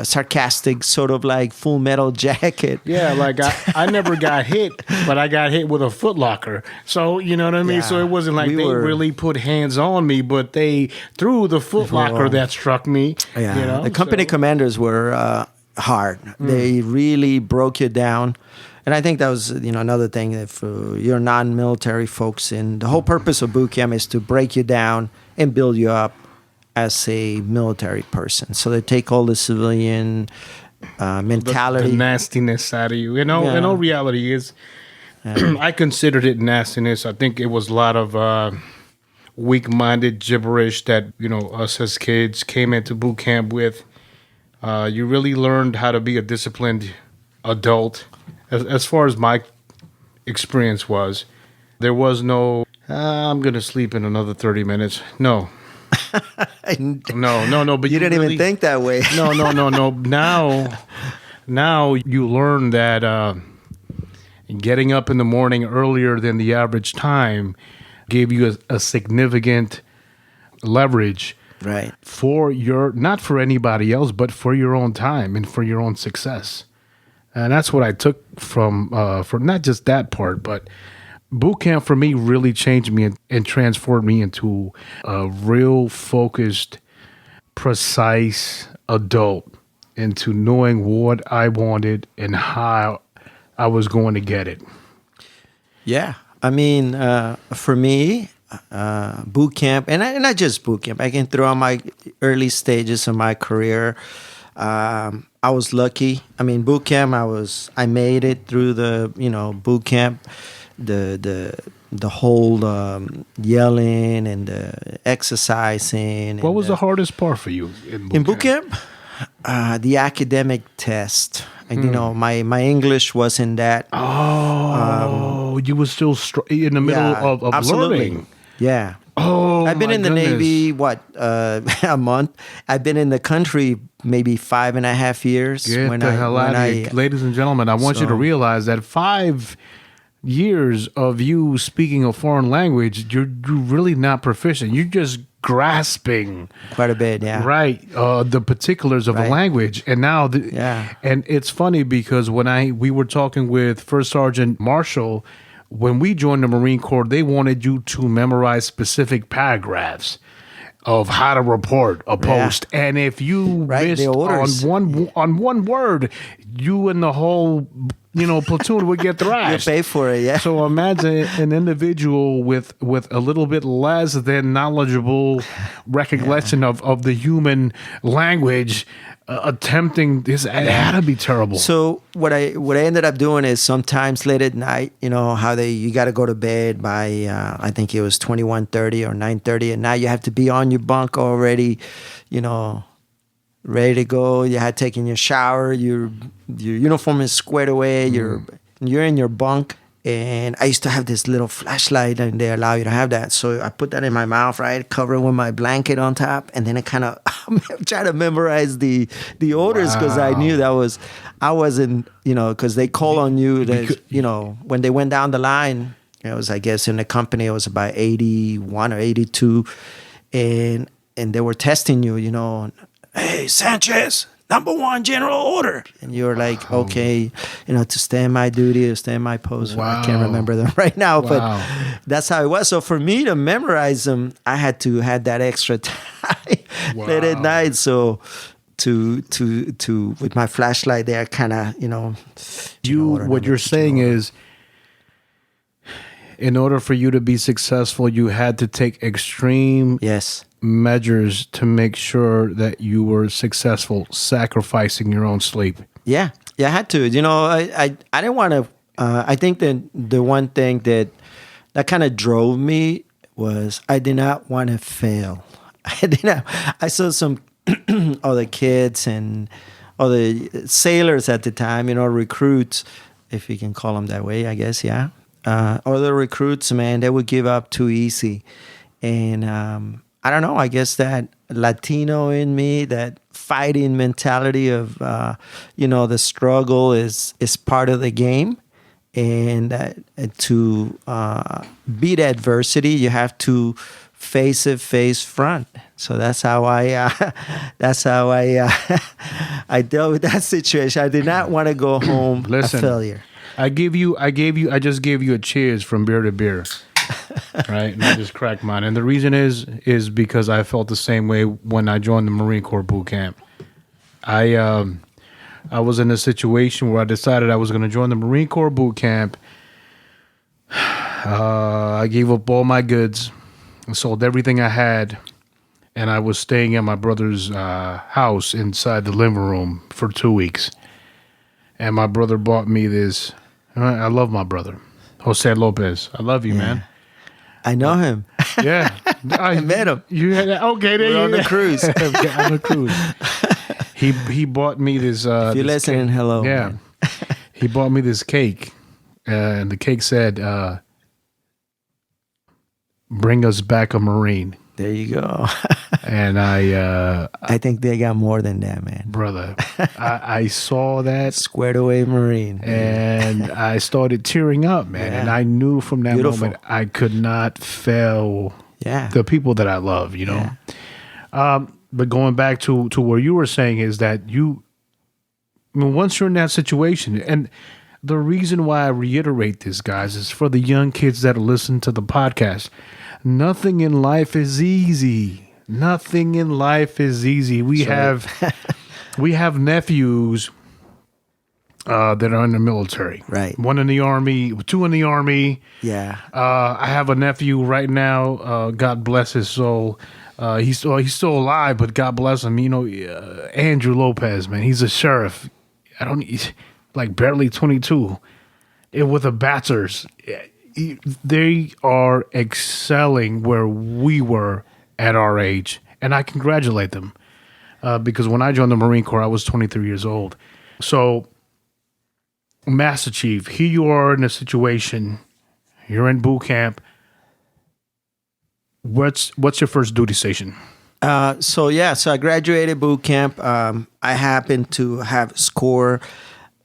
sarcastic, sort of like Full Metal Jacket. Yeah, like I never got hit, but I got hit with a footlocker. So, you know what I mean? Yeah. So it wasn't like really put hands on me, but they threw the footlocker that struck me. Yeah, the company commanders were hard. They really broke you down. And I think that was, another thing. If you're non-military folks, and the whole purpose of boot camp is to break you down and build you up as a military person. So they take all the civilian mentality, the nastiness out of you. And all reality is, I considered it nastiness. I think it was a lot of weak-minded gibberish that us as kids came into boot camp with. You really learned how to be a disciplined adult. As far as my experience was, there was no, I'm going to sleep in another 30 minutes. No. No. But you didn't even think that way. No. Now you learn that getting up in the morning earlier than the average time gave you a significant leverage. Right. For not for anybody else, but for your own time and for your own success. And that's what I took from not just that part, but boot camp for me really changed me and transformed me into a real focused, precise adult, into knowing what I wanted and how I was going to get it. Yeah. I mean, for me, boot camp, and not just boot camp, I can throw on my early stages of my career. I was lucky. I mean, boot camp, I made it through the, boot camp, the whole yelling and the exercising. What was the hardest part for you in boot camp? The academic test. And, my English wasn't that. You were still in the middle of learning. Yeah. Oh, I've been in the Navy, a month. I've been in the country maybe 5.5 years. Get the hell out of here. Ladies and gentlemen, I want you to realize that 5 years of you speaking a foreign language, you're really not proficient. You're just grasping. Quite a bit, yeah. Right. The particulars of a language. And now, and it's funny because when we were talking with First Sergeant Marshall, when we joined the Marine Corps, they wanted you to memorize specific paragraphs of how to report a post, and if you missed on one word, you and the whole platoon would get thrashed. You pay for it, yeah. So imagine an individual with a little bit less than knowledgeable recollection of the human language attempting this. It had to be terrible. So what I ended up doing is sometimes late at night, how you got to go to bed by I think it was 21:30 or 9:30 at night. You have to be on your bunk already, ready to go. You had taken your shower. Your uniform is squared away. You're in your bunk. And I used to have this little flashlight, and they allow you to have that. So I put that in my mouth, right? Cover it with my blanket on top, and then I kind of try to memorize the orders because I knew I wasn't, because they call on you. That, when they went down the line, it was, I guess, in the company, it was about 81 or 82, and they were testing you, Hey, Sanchez, number 1 general order. And you're like, okay, to stand my duty, to stand my post. Wow. I can't remember them right now, but that's how it was. So for me to memorize them, I had to have that extra time late at night. So to with my flashlight there, kind of, what you're saying is, in order for you to be successful, you had to take extreme measures to make sure that you were successful, sacrificing your own sleep. Yeah, I had to. I didn't want to. I think that the one thing that kind of drove me was I did not want to fail. I saw some other kids and other sailors at the time, recruits, if you can call them that way, I guess, yeah. Other recruits, man, they would give up too easy. And I don't know, I guess that Latino in me, that fighting mentality of, the struggle is part of the game. And to beat adversity, you have to face it face front. So that's how I I dealt with that situation. I did not want to go home Listen, a failure. I just gave you a cheers from beer to beer. Right? And I just cracked mine. And the reason is because I felt the same way when I joined the Marine Corps boot camp. I was in a situation where I decided I was going to join the Marine Corps boot camp. I gave up all my goods. I sold everything I had. And I was staying at my brother's house inside the living room for 2 weeks. And my brother bought me this. I love my brother, Jose Lopez. I love you, man. I know him. Yeah. I met him. You had that? Okay, there We're you on the cruise. Okay, on the cruise. He bought me this. If you're this listening, cake. hello. Yeah. Man. He bought me this cake. And the cake said, bring us back a Marine. There you go. And I think they got more than that, man. brother, I saw that. Squared away Marine. And I started tearing up, man. Yeah. And I knew from that Beautiful. moment I could not fail Yeah. the people that I love, But going back to where you were saying is that once you're in that situation, and the reason why I reiterate this, guys, is for the young kids that listen to the podcast. Nothing in life is easy. Nothing in life is easy. We have nephews that are in the military. Right. One in the Army, 2 in the Army. Yeah. I have a nephew right now. God bless his soul. He's still alive, but God bless him. Andrew Lopez, man. He's a sheriff. He's like barely 22. With a bachelor's. They are excelling where we were at our age, and I congratulate them because when I joined the Marine Corps, I was 23 years old. So, Master Chief, here you are in a situation. You're in boot camp. What's your first duty station? So I graduated boot camp. I happened to have score,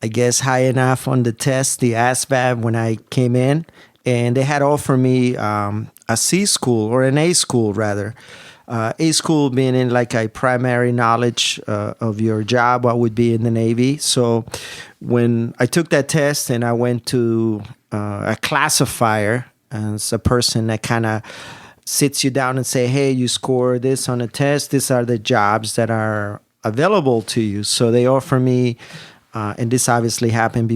I guess, high enough on the test, the ASVAB, when I came in. And they had offered me a C school, or an A school rather. A school being in like a primary knowledge of your job, what would be in the Navy. So when I took that test and I went to a classifier, and it's a person that kind of sits you down and say, hey, you score this on a test. These are the jobs that are available to you. So they offer me, and this obviously happened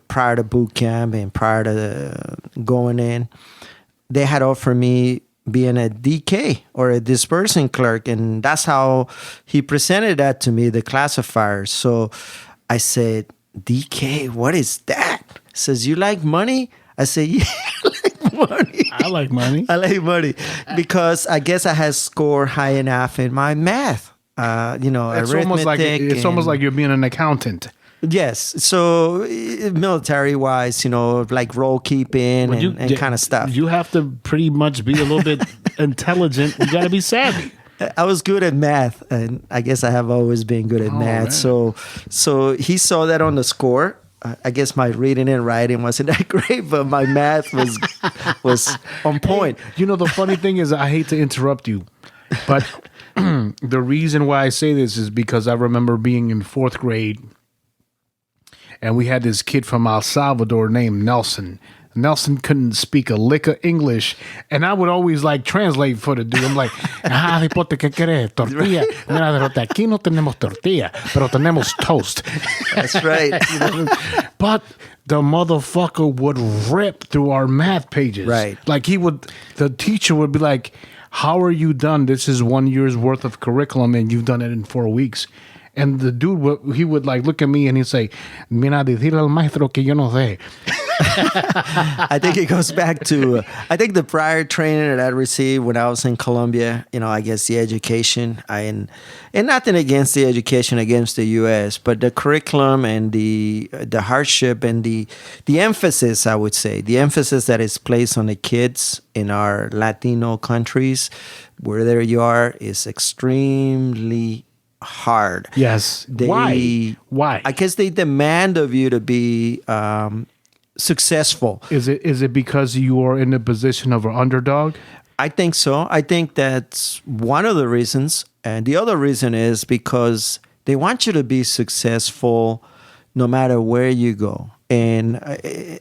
prior to boot camp and prior to going in, they had offered me being a DK or a dispersing clerk. And that's how he presented that to me, the classifier. So I said, DK, what is that? He says, you like money? I said, yeah, I like money. I like money. I like money because I guess I had scored high enough in my math. It's arithmetic. almost like you're being an accountant. Yes. So military wise, like roll keeping and kind of stuff. You have to pretty much be a little bit intelligent. You got to be savvy. I was good at math, and I guess I have always been good at math. Man. So he saw that on the score. I guess my reading and writing wasn't that great, but my math was on point. Hey, the funny thing is, I hate to interrupt you, but the reason why I say this is because I remember being in 4th grade, and we had this kid from El Salvador named Nelson. Nelson couldn't speak a lick of English, and I would always translate for the dude. I'm like, hipote, ¿qué querés? Tortilla. Mira, aquí no tenemos tortilla, pero tenemos toast. That's right. But the motherfucker would rip through our math pages. Right. The teacher would be like, how are you done? This is 1 year's worth of curriculum, and you've done it in 4 weeks. And the dude, he would look at me and he'd say, mira, decirle al maestro que yo no sé. I think it goes back to, I think the prior training that I received when I was in Colombia, I guess the education, and nothing against the education against the U.S., but the curriculum and the hardship and the emphasis, I would say, the emphasis that is placed on the kids in our Latino countries, where there you are, is extremely hard. Yes. Why? I guess they demand of you to be successful. Is it because you are in the position of an underdog? I think so. I think that's one of the reasons. And the other reason is because they want you to be successful no matter where you go. And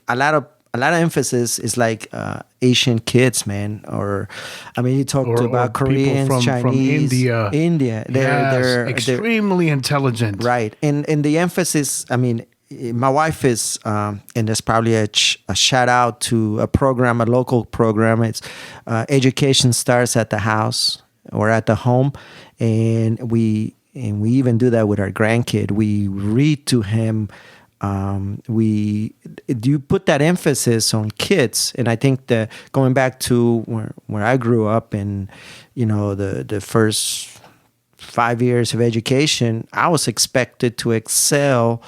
a lot of emphasis is like Asian kids, man. Or, you talked about Koreans, Chinese, from India. They're extremely intelligent. Right. And the emphasis, my wife is, and there's probably a shout out to a local program. It's education starts at the house or at the home, and we even do that with our grandkid. We read to him. You put that emphasis on kids, and I think that going back to where I grew up, and the first 5 years of education, I was expected to excel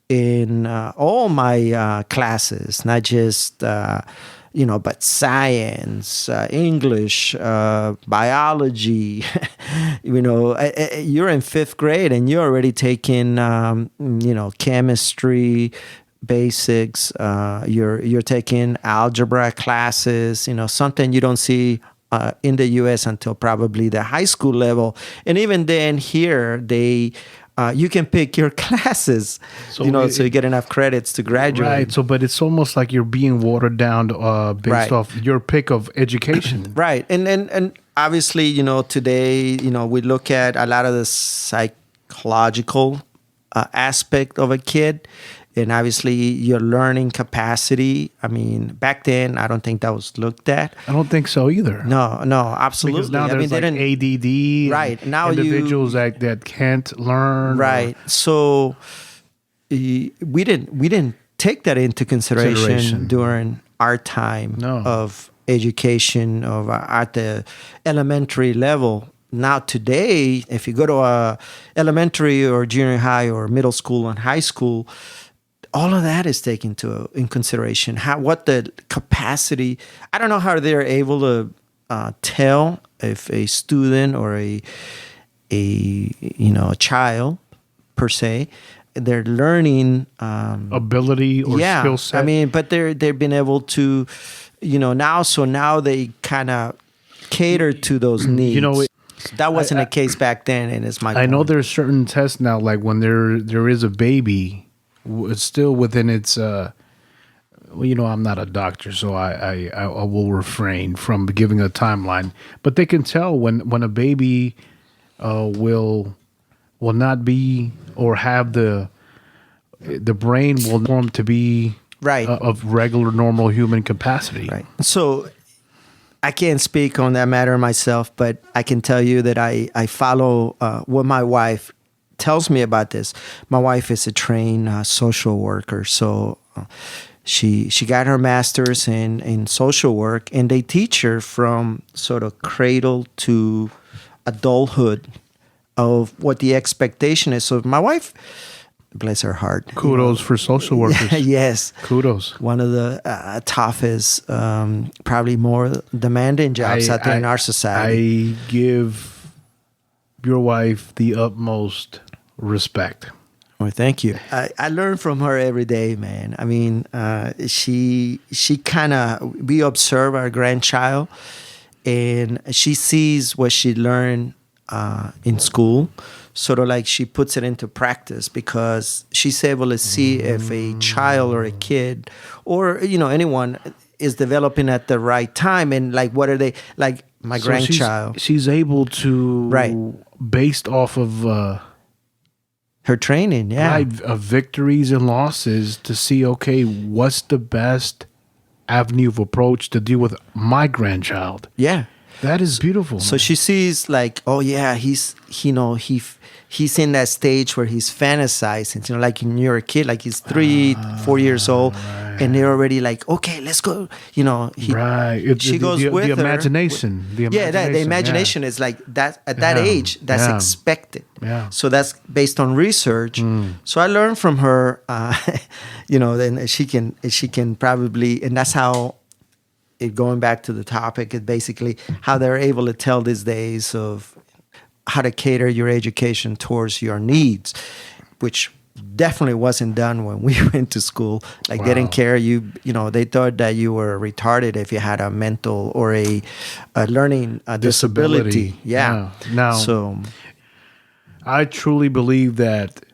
in all my classes, not just but science, English, biology. You're in 5th grade and you're already taking chemistry basics. You're taking algebra classes. Something you don't see in the U.S. until probably the high school level, and even then here they. You can pick your classes, so you get enough credits to graduate. Right. So, but it's almost like you're being watered down based off your pick of education. Right. And obviously, today, we look at a lot of the psychological aspect of a kid. And obviously, your learning capacity. Back then, I don't think that was looked at. I don't think so either. No, absolutely. Because now there's ADD. Right. Now individuals that can't learn. Right. So we didn't take that into consideration during our time of education at the elementary level. Now today, if you go to a elementary or junior high or middle school and high school, all of that is taken in consideration. What the capacity? I don't know how they're able to tell if a student or a child per se, they're learning ability or skill set. But they've been able to, now. So now they kind of cater to those needs. That wasn't the case back then, and it's my point. I know there's certain tests now, like when there is a baby, it's still within its. I'm not a doctor, so I will refrain from giving a timeline. But they can tell when a baby will not be or have the brain will form to be of regular normal human capacity. Right. So I can't speak on that matter myself, but I can tell you that I follow what my wife tells me about this. My wife is a trained social worker, so she got her master's in social work, and they teach her from sort of cradle to adulthood of what the expectation is. So my wife, bless her heart. Kudos for social workers. Yes. Kudos. One of the toughest, probably more demanding jobs out there in our society. I give your wife the utmost respect. Well, thank you. I learn from her every day, man. She kind of, we observe our grandchild, and she sees what she learned in school. Sort of like she puts it into practice because she's able to see if a child or a kid or anyone is developing at the right time, and like what are they like. My grandchild, she's able to based off of her training, of victories and losses, to see what's the best avenue of approach to deal with my grandchild. Yeah. That is beautiful. So she sees like, oh yeah, he's in that stage where he's fantasizing, like when you're a kid, like he's 3, 4 years old. Right. and they're already like, okay, let's go. You know, she goes with the her. imagination. The imagination is like that at that age. That's expected. Yeah. So that's based on research. So I learned from her. Then she can probably, and that's how. Going back to the topic, it basically how they're able to tell these days of how to cater your education towards your needs, which definitely wasn't done when we went to school. Like they didn't care. They thought that you were retarded if you had a mental or a learning disability. Yeah. Now, so I truly believe that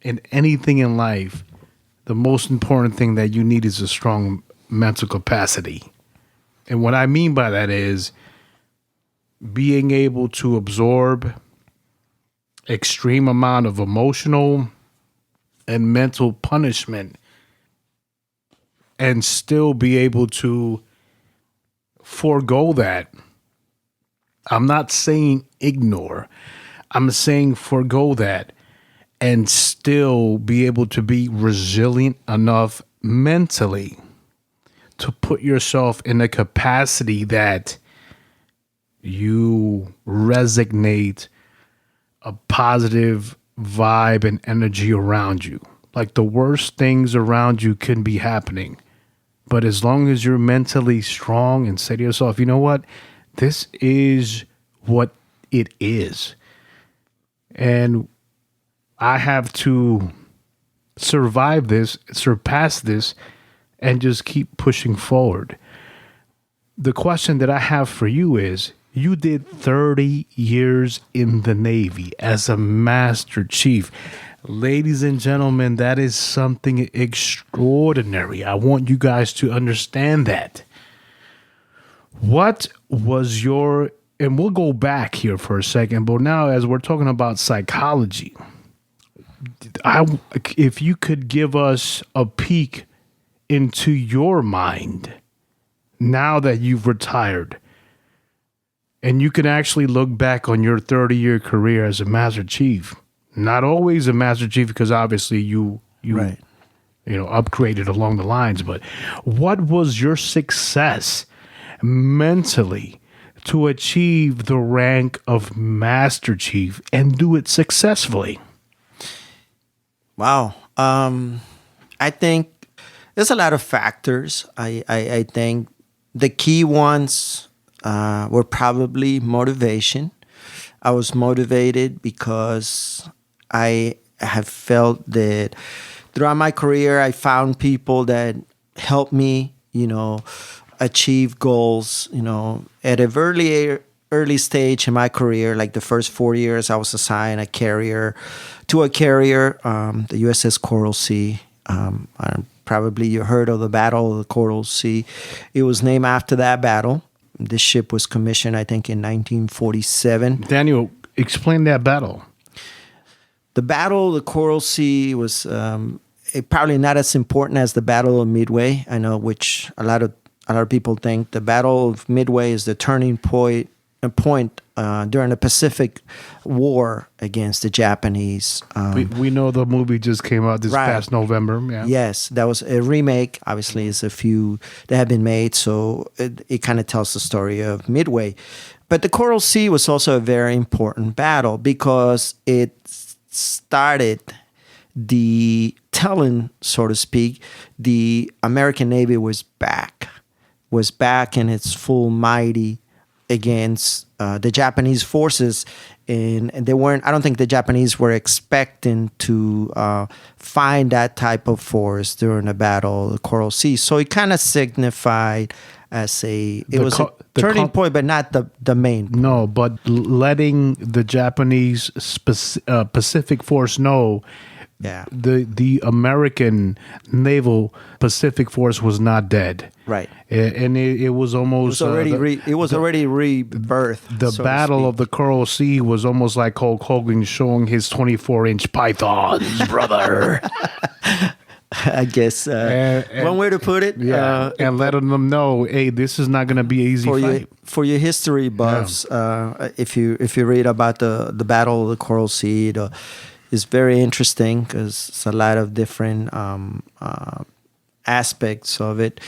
in anything in life, the most important thing that you need is a strong mental capacity. And what I mean by that is being able to absorb extreme amount of emotional and mental punishment and still be able to forego that. I'm not saying ignore. I'm saying forego that and still be able to be resilient enough mentally to put yourself in a capacity that you resonate a positive vibe and energy around you. Like the worst things around you can be happening. But as long as you're mentally strong and say to yourself, you know what? This is what it is. And I have to survive this, surpass this, and just keep pushing forward. The question that I have for you is, you did 30 years in the Navy as a Master Chief. Ladies and gentlemen, that is something extraordinary. I want you guys to understand that. What was and we'll go back here for a second, but now as we're talking about psychology, if you could give us a peek into your mind now that you've retired and you can actually look back on your 30-year career as a Master Chief. Not always a Master Chief because obviously you right. Upgraded along the lines, but what was your success mentally to achieve the rank of Master Chief and do it successfully? Wow. I think there's a lot of factors. I think the key ones were probably motivation. I was motivated because I have felt that throughout my career, I found people that helped me, achieve goals, at a early stage in my career, like the first 4 years, I was assigned to a carrier, the USS Coral Sea. Probably you heard of the Battle of the Coral Sea. It was named after that battle. This ship was commissioned, I think, in 1947. Daniel, explain that battle. The Battle of the Coral Sea was probably not as important as the Battle of Midway. I know, which a lot of people think the Battle of Midway is the turning point during the Pacific War against the Japanese. We know the movie just came out this past November. Yeah. Yes, that was a remake. Obviously, it's a few that have been made, so it kind of tells the story of Midway. But the Coral Sea was also a very important battle because it started so to speak, the American Navy was back in its full mighty against the Japanese forces, and they weren't. I don't think the Japanese were expecting to find that type of force during the Battle of the Coral Sea. So it kind of signified as a turning point, but not the main point. No, but letting the Japanese Pacific Force know. Yeah. The American Naval Pacific Force was not dead. Right. And it was almost... It was already rebirthed. The Battle of the Coral Sea was almost like Hulk Hogan showing his 24-inch pythons, brother. I guess one way to put it. Yeah, and letting them know, hey, this is not going to be an easy fight. For your history buffs, if you read about the Battle of the Coral Sea, it's very interesting because it's a lot of different aspects of it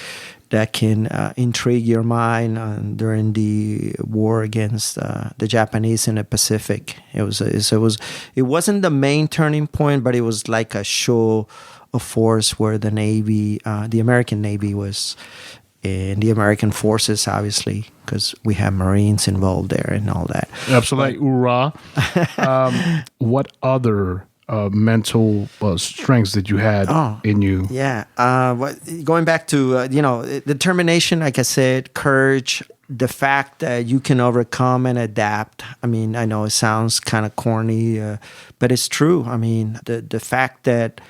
that can intrigue your mind during the war against the Japanese in the Pacific. It wasn't the main turning point, but it was like a show of force where the Navy, the American Navy was, and the American forces, obviously, because we have Marines involved there and all that. Absolutely, hoorah! What other mental strengths that you had in you? Yeah. Going back to, determination, like I said, courage, the fact that you can overcome and adapt. I mean, I know it sounds kind of corny, but it's true. I mean, the fact that,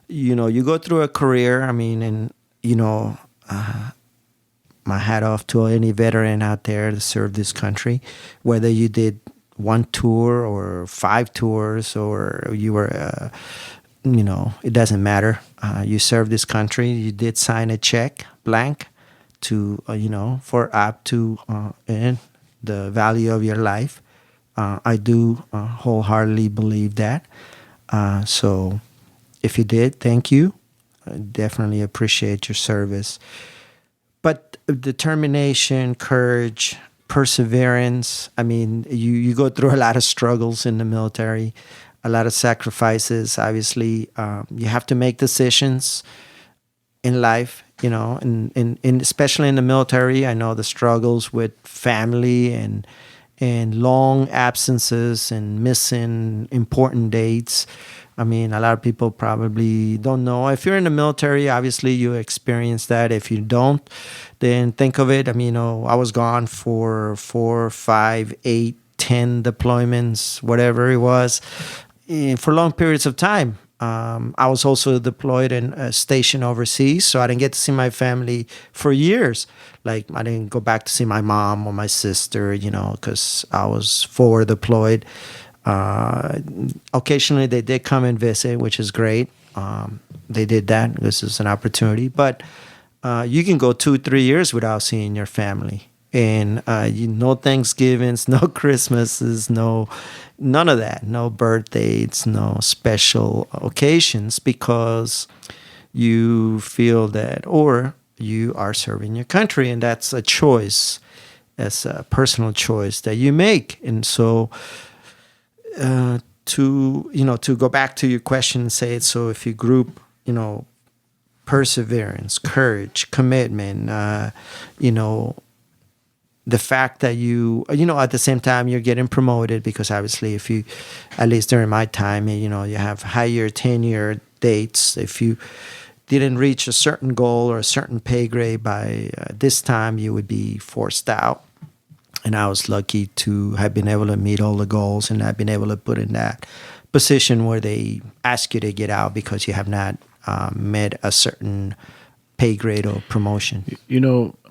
you go through a career, I mean, and, my hat off to any veteran out there to serve this country, whether you did one tour or 5 tours or you were, it doesn't matter. You served this country. You did sign a check, blank, to, for up to and the value of your life. I do wholeheartedly believe that. So if you did, thank you. I definitely appreciate your service. But determination, courage, perseverance. I mean, you go through a lot of struggles in the military, a lot of sacrifices. Obviously, you have to make decisions in life, and especially in the military. I know the struggles with family and long absences and missing important dates. I mean, a lot of people probably don't know. If you're in the military, obviously you experience that. If you don't, then think of it. I mean, I was gone for 4, 5, 8, 10 deployments, whatever it was, for long periods of time. I was also deployed and stationed overseas, so I didn't get to see my family for years. Like, I didn't go back to see my mom or my sister, because I was forward deployed. Occasionally they did come and visit, which is great. They did that. This is an opportunity. But you can go 2-3 years without seeing your family. And no Thanksgivings, no Christmases, none of that. No birthdays, no special occasions, because you feel that, or you are serving your country, and that's a choice. That's a personal choice that you make. And so to go back to your question and say it, so if you group, perseverance, courage, commitment, the fact that you at the same time you're getting promoted, because obviously if you, at least during my time, you have higher tenure dates. If you didn't reach a certain goal or a certain pay grade by this time, you would be forced out. And I was lucky to have been able to meet all the goals, and I've been able to put in that position where they ask you to get out because you have not met a certain pay grade or promotion.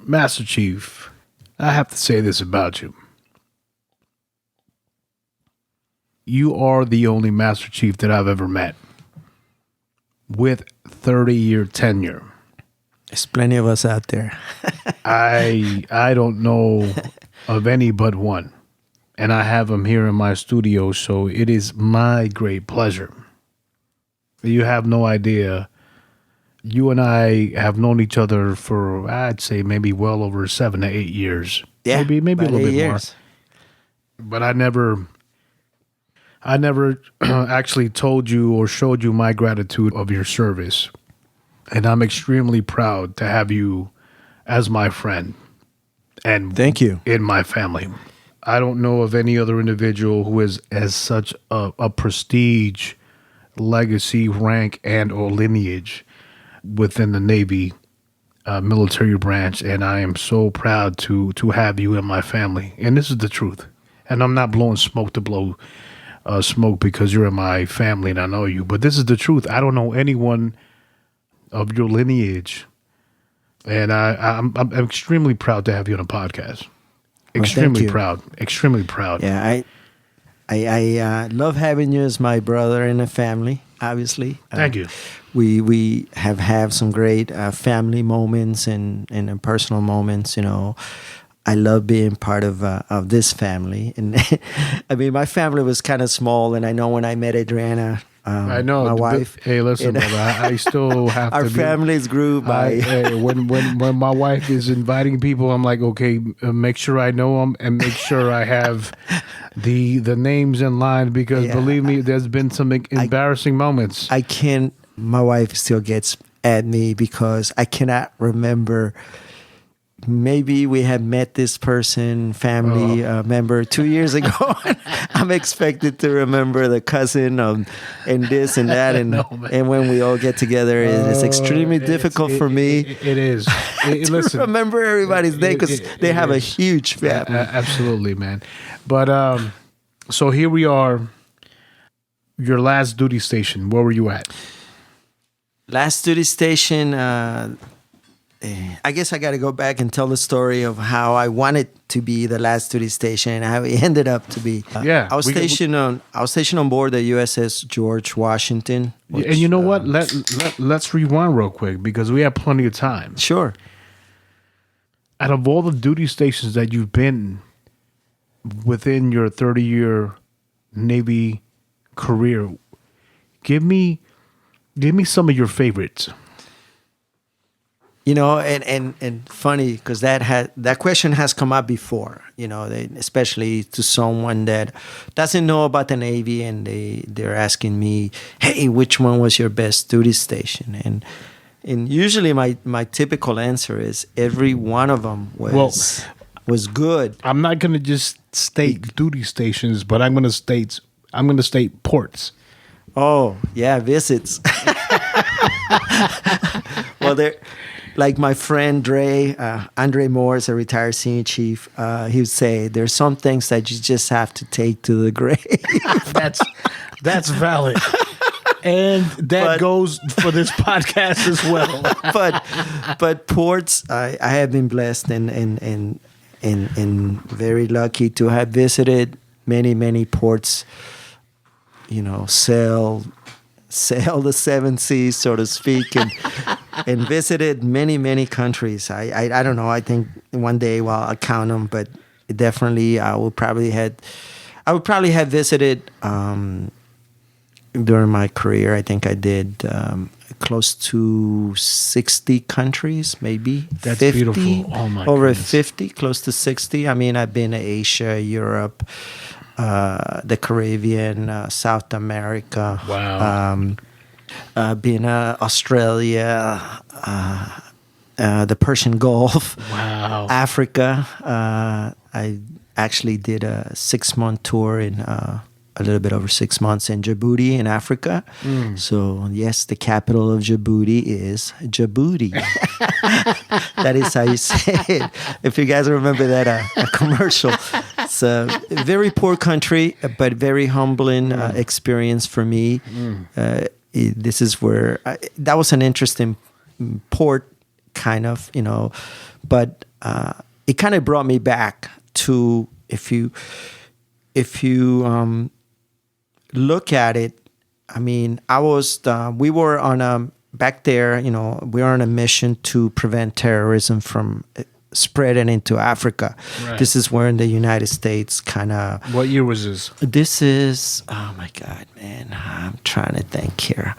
Master Chief, I have to say this about you. You are the only Master Chief that I've ever met with 30-year tenure. There's plenty of us out there. I don't know of any but one, and I have him here in my studio, so it is my great pleasure. You have no idea. You and I have known each other for, I'd say, maybe well over 7 to 8 years. Yeah, maybe a little bit years more. But I never actually told you or showed you my gratitude of your service, and I'm extremely proud to have you as my friend. And thank you. In my family. I don't know of any other individual who has such a prestige, legacy, rank, and or lineage within the Navy military branch, and I am so proud to have you in my family. And this is the truth. And I'm not blowing smoke to blow smoke because you're in my family and I know you, but this is the truth. I don't know anyone of your lineage. And I'm extremely proud to have you on a podcast. Extremely proud. Extremely proud. Yeah, I love having you as my brother in the family. Obviously, thank you. We have some great family moments and personal moments. I love being part of this family. And I mean, my family was kind of small, and I know when I met Adriana, I know. my wife. Hey, listen, And brother. I still have our to. families grew by. When my wife is inviting people, I'm like, okay, make sure I know them and make sure I have the names in line because Yeah. believe me, there's been some embarrassing moments. I can't. My wife still gets at me because I cannot remember. Maybe we had met this person, family member, 2 years ago. I'm expected to remember the cousin and this and that, and and when we all get together, it's extremely difficult for me. It is. To Listen, remember everybody's name because they have a huge family. absolutely, man. But so here we are. Your last duty station. Where were you at? Last duty station. I guess I got to go back and tell the story of how I wanted to be the last duty station and how it ended up to be. Yeah, I was stationed on board the USS George Washington. And you know what? Let's rewind real quick because we have plenty of time. Sure. Out of all the duty stations that you've been within your 30-year Navy career, give me some of your favorites. You know, and funny because that question has come up before. You know, especially to someone that doesn't know about the Navy, and they're asking me, "Hey, which one was your best duty station?" And usually my typical answer is every one of them was good. I'm not going to just state duty stations, but I'm going to state ports. Oh yeah, visits. Well, they're. Like my friend Andre Moore is a retired senior chief. He would say, "There's some things that you just have to take to the grave." That's valid, and that goes for this podcast as well. but ports, I have been blessed and very lucky to have visited many ports. You know, sail the seven seas, so to speak, and visited many countries. I don't know. I think one day, well, I'll count them, but definitely I would probably have visited during my career. I think I did close to 60 countries, maybe. That's 50, beautiful. Oh my over goodness. 50, close to 60. I mean, I've been to Asia, Europe, the Caribbean, South America. Wow. Been Australia, the Persian Gulf, Wow. Africa. I actually did a 6-month tour in a little bit over 6 months in Djibouti in Africa. So yes, the capital of Djibouti is Djibouti. That is how you say it. If you guys remember that a commercial. It's a very poor country, but very humbling experience for me. This is where that was an interesting port, kind of, you know, but it kind of brought me back to if you look at it. I mean, we were on back there, you know, we were on a mission to prevent terrorism from spreading into Africa. Right. This is where in the United States kind of. What year was this? This is, oh my God, man, I'm trying to think here.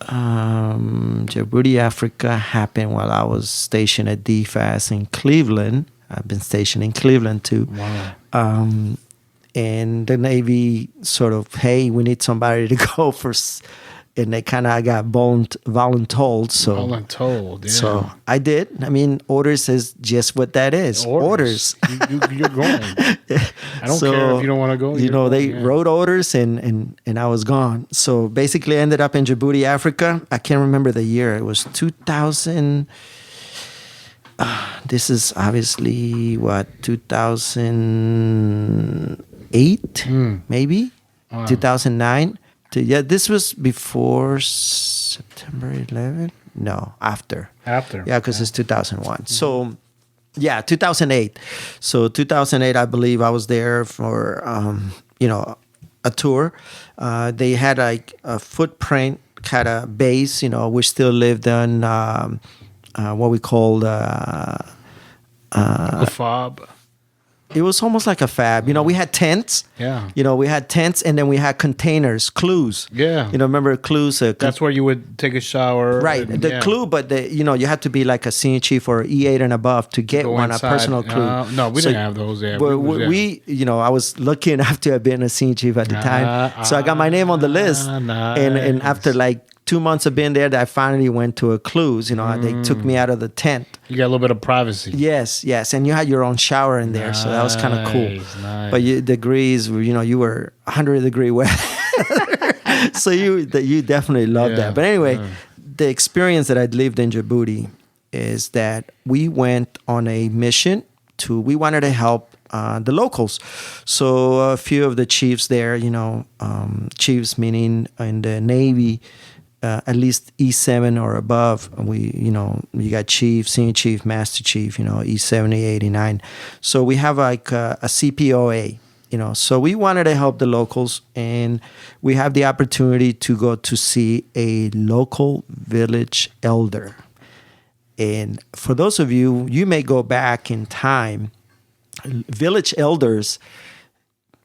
Djibouti, Africa happened while I was stationed at DFAS in Cleveland. I've been stationed in Cleveland too. Wow. And the Navy sort of, hey, we need somebody to go for, and they kind of got voluntold. So Voluntold, yeah. So I did. I mean, orders is just what that is. Orders. You're going. I don't care if you don't want to go. You know, they wrote orders and I was gone. So basically I ended up in Djibouti, Africa. I can't remember the year. It was 2000. This is obviously, 2008, maybe? Wow. 2009. Yeah, this was before September 11? No, after. After. Yeah, because it's 2001. So, yeah, 2008. So 2008, I believe I was there for, a tour. They had like a footprint kind of base, you know, we still lived on what we called... the fob. It was almost like a fab. We had tents. Yeah. We had tents, and then we had containers, clues. Yeah. Remember clues? That's where you would take a shower. Right. and- The yeah. clue, but you had to be like a senior chief or E8 and above to get Go one, inside. a personal clue. No, we So, didn't have those. Yeah. Well, was- yeah. I was lucky enough to have been a senior chief at the time. So I got my name on the list. And nice. after like 2 months of being there, I finally went to a clues. They took me out of the tent. You got a little bit of privacy. Yes. And you had your own shower in there. So that was kind of cool. Nice. But degrees, you were 100-degree weather. So you definitely loved Yeah, that. But anyway, the experience that I'd lived in Djibouti is that we went on a mission we wanted to help the locals. So a few of the chiefs there, chiefs meaning in the Navy, at least E7 or above, you got chief, senior chief, master chief, E70, 89. So we have like a CPOA, so we wanted to help the locals, and we have the opportunity to go to see a local village elder. And for those of you, you may go back in time, village elders,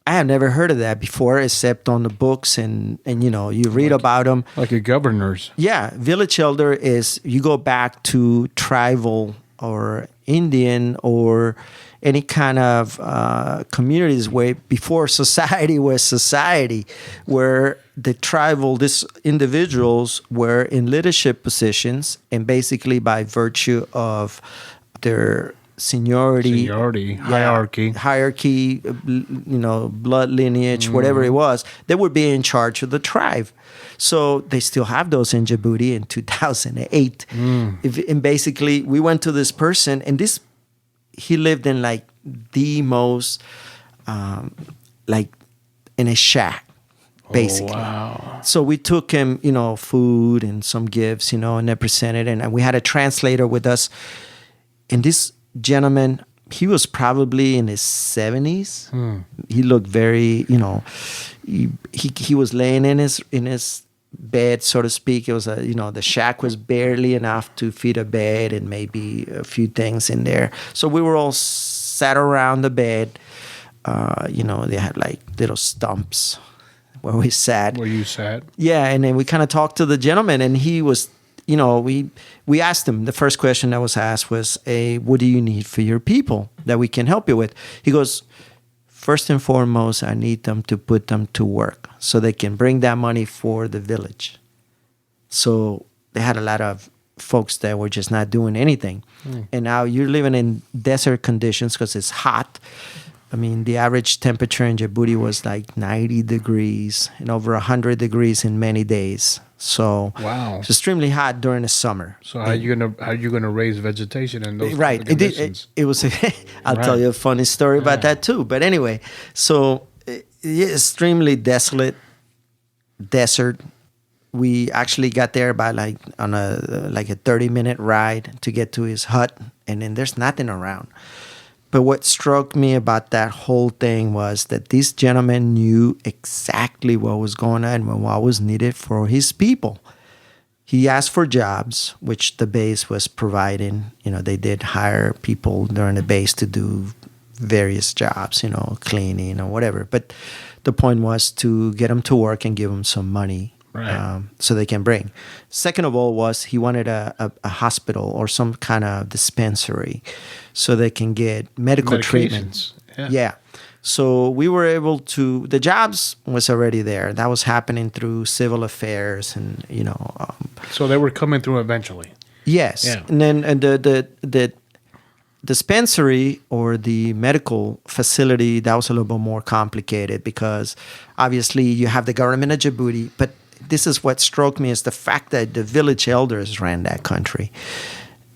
I have never heard of that before, except on the books and you read about them. Like a governor's. Yeah, village elder is you go back to tribal or Indian or any kind of communities where before society was society, where the these individuals were in leadership positions, and basically by virtue of their seniority, hierarchy, blood lineage, whatever it was, they would be in charge of the tribe. So they still have those in Djibouti in 2008. And basically, we went to this person, and he lived in like the most, like in a shack, basically. Oh, wow. So we took him, food and some gifts, and they presented, and we had a translator with us. And this gentleman, he was probably in his 70s. He looked very, he was laying in his bed, so to speak. It was the shack was barely enough to feed a bed and maybe a few things in there. So we were all sat around the bed. They had like little stumps where we sat. Where you sat? Yeah, and then we kind of talked to the gentleman, and he was, we asked him, the first question that was asked was, what do you need for your people that we can help you with? He goes, first and foremost, I need them to put them to work so they can bring that money for the village. So they had a lot of folks that were just not doing anything. And now you're living in desert conditions because it's hot. I mean, the average temperature in Djibouti was like 90 degrees and over 100 degrees in many days. So wow, it's extremely hot during the summer. So how you gonna raise vegetation in those right? type of conditions? It was. I'll tell you a funny story about that too. But anyway, so extremely desolate desert. We actually got there by like on a 30-minute ride to get to his hut, and then there's nothing around. But what struck me about that whole thing was that this gentleman knew exactly what was going on and what was needed for his people. He asked for jobs, which the base was providing. They did hire people during the base to do various jobs, cleaning or whatever. But the point was to get them to work and give them some money. Right. So they can bring. Second of all was he wanted a hospital or some kind of dispensary so they can get medical treatments. Yeah. So we were able to, the jobs was already there. That was happening through civil affairs and, so they were coming through eventually. Yes. Yeah. And then the dispensary or the medical facility, that was a little bit more complicated because obviously you have the government of Djibouti, but this is what struck me is the fact that the village elders ran that country.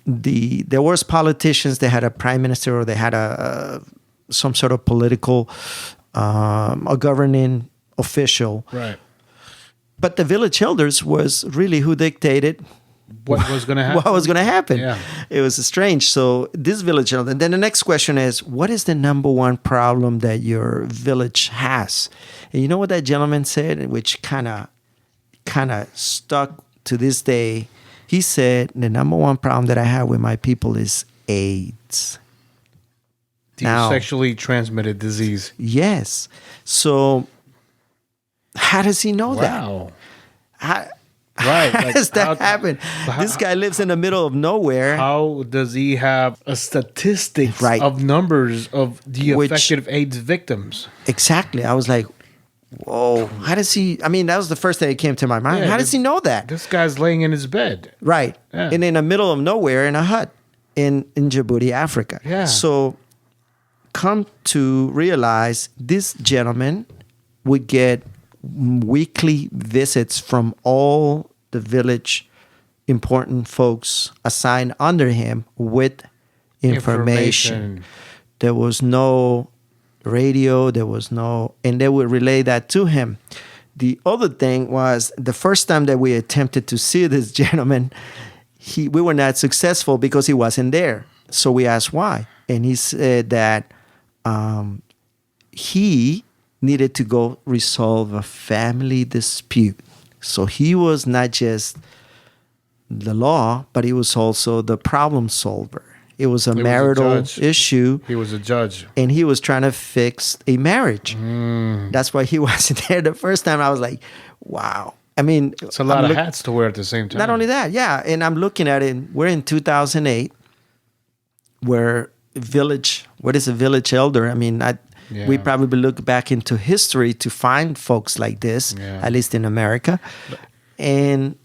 There was politicians, they had a prime minister or they had some sort of political, a governing official. Right. But the village elders was really who dictated what was going to happen. What was going to happen. Yeah. It was strange. So this village elder. And then the next question is, what is the number one problem that your village has? And you know what that gentleman said, which kind of stuck to this day? He said, the number one problem that I have with my people is AIDS. Now, sexually transmitted disease. yes. So how does he know that? Wow. How, Right. how like, does that how- happen? This guy lives in the middle of nowhere. How does he have a statistics Right. of numbers of the Which- affected AIDS victims? Exactly. I was like, whoa, how does he? I mean, that was the first thing that came to my mind. Yeah, How does he know that? This guy's laying in his bed. Right. Yeah. And in the middle of nowhere in a hut in Djibouti, Africa. Yeah. So come to realize this gentleman would get weekly visits from all the village important folks assigned under him with information. There was no radio, there was no, and they would relay that to him. The other thing was the first time that we attempted to see this gentleman, we were not successful because he wasn't there. So we asked why, and he said that he needed to go resolve a family dispute. So he was not just the law, but he was also the problem solver. It was a marital issue. He was a judge. And he was trying to fix a marriage. Mm. That's why he wasn't there the first time. I was like, wow. I mean, It's a lot of hats to wear at the same time. not only that, yeah. And I'm looking at it. We're in 2008, where what is a village elder? I mean, we probably look back into history to find folks like this, at least in America. And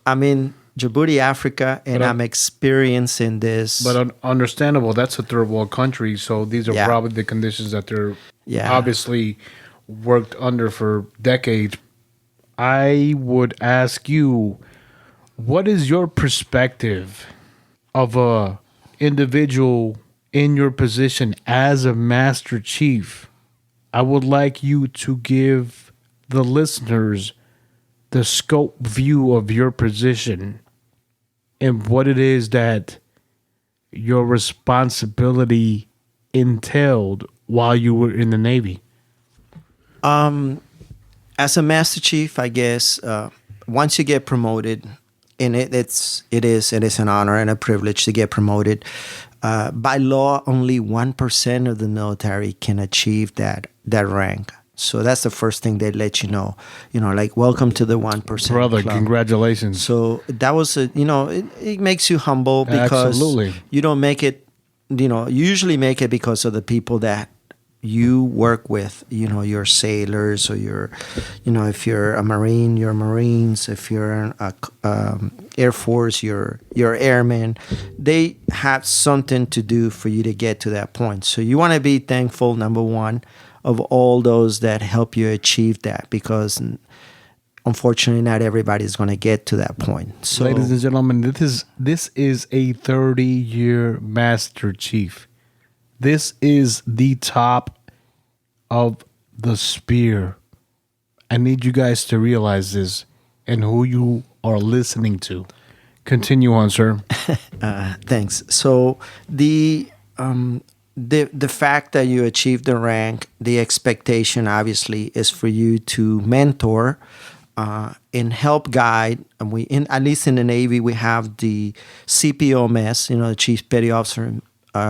I'm in Djibouti, Africa, and I'm experiencing this. But understandable, that's a third world country, so these are probably the conditions that they're obviously worked under for decades. I would ask you, what is your perspective of a individual in your position as a Master Chief? I would like you to give the listeners the scope view of your position and what it is that your responsibility entailed while you were in the Navy. As a Master Chief, I guess once you get promoted, and it is an honor and a privilege to get promoted. By law, only 1% of the military can achieve that rank. So that's the first thing they let you know. Like, welcome to the 1%. Brother, club. congratulations. So that was it makes you humble because Absolutely. you don't make it. You usually make it because of the people that you work with. Your sailors, or if you're a Marine, your Marines. If you're an Air Force, your airmen. They have something to do for you to get to that point. So you want to be thankful, number one, of all those that help you achieve that, because unfortunately not everybody is going to get to that point. So, ladies and gentlemen, this is a 30-year Master Chief. This is the top of the spear. I need you guys to realize this and who you are listening to. Continue on, sir. Thanks. So the fact that you achieved the rank, the expectation obviously is for you to mentor and help guide. And at least in the Navy, we have the CPO mess, the Chief Petty Officer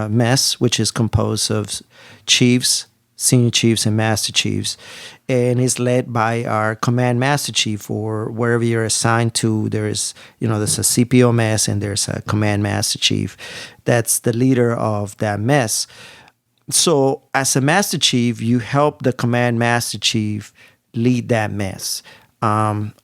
mess, which is composed of chiefs, senior chiefs, and master chiefs, and is led by our command master chief, or wherever you're assigned to. There's a CPO mess and there's a command master chief. That's the leader of that mess. So as a master chief, you help the command master chief lead that mess.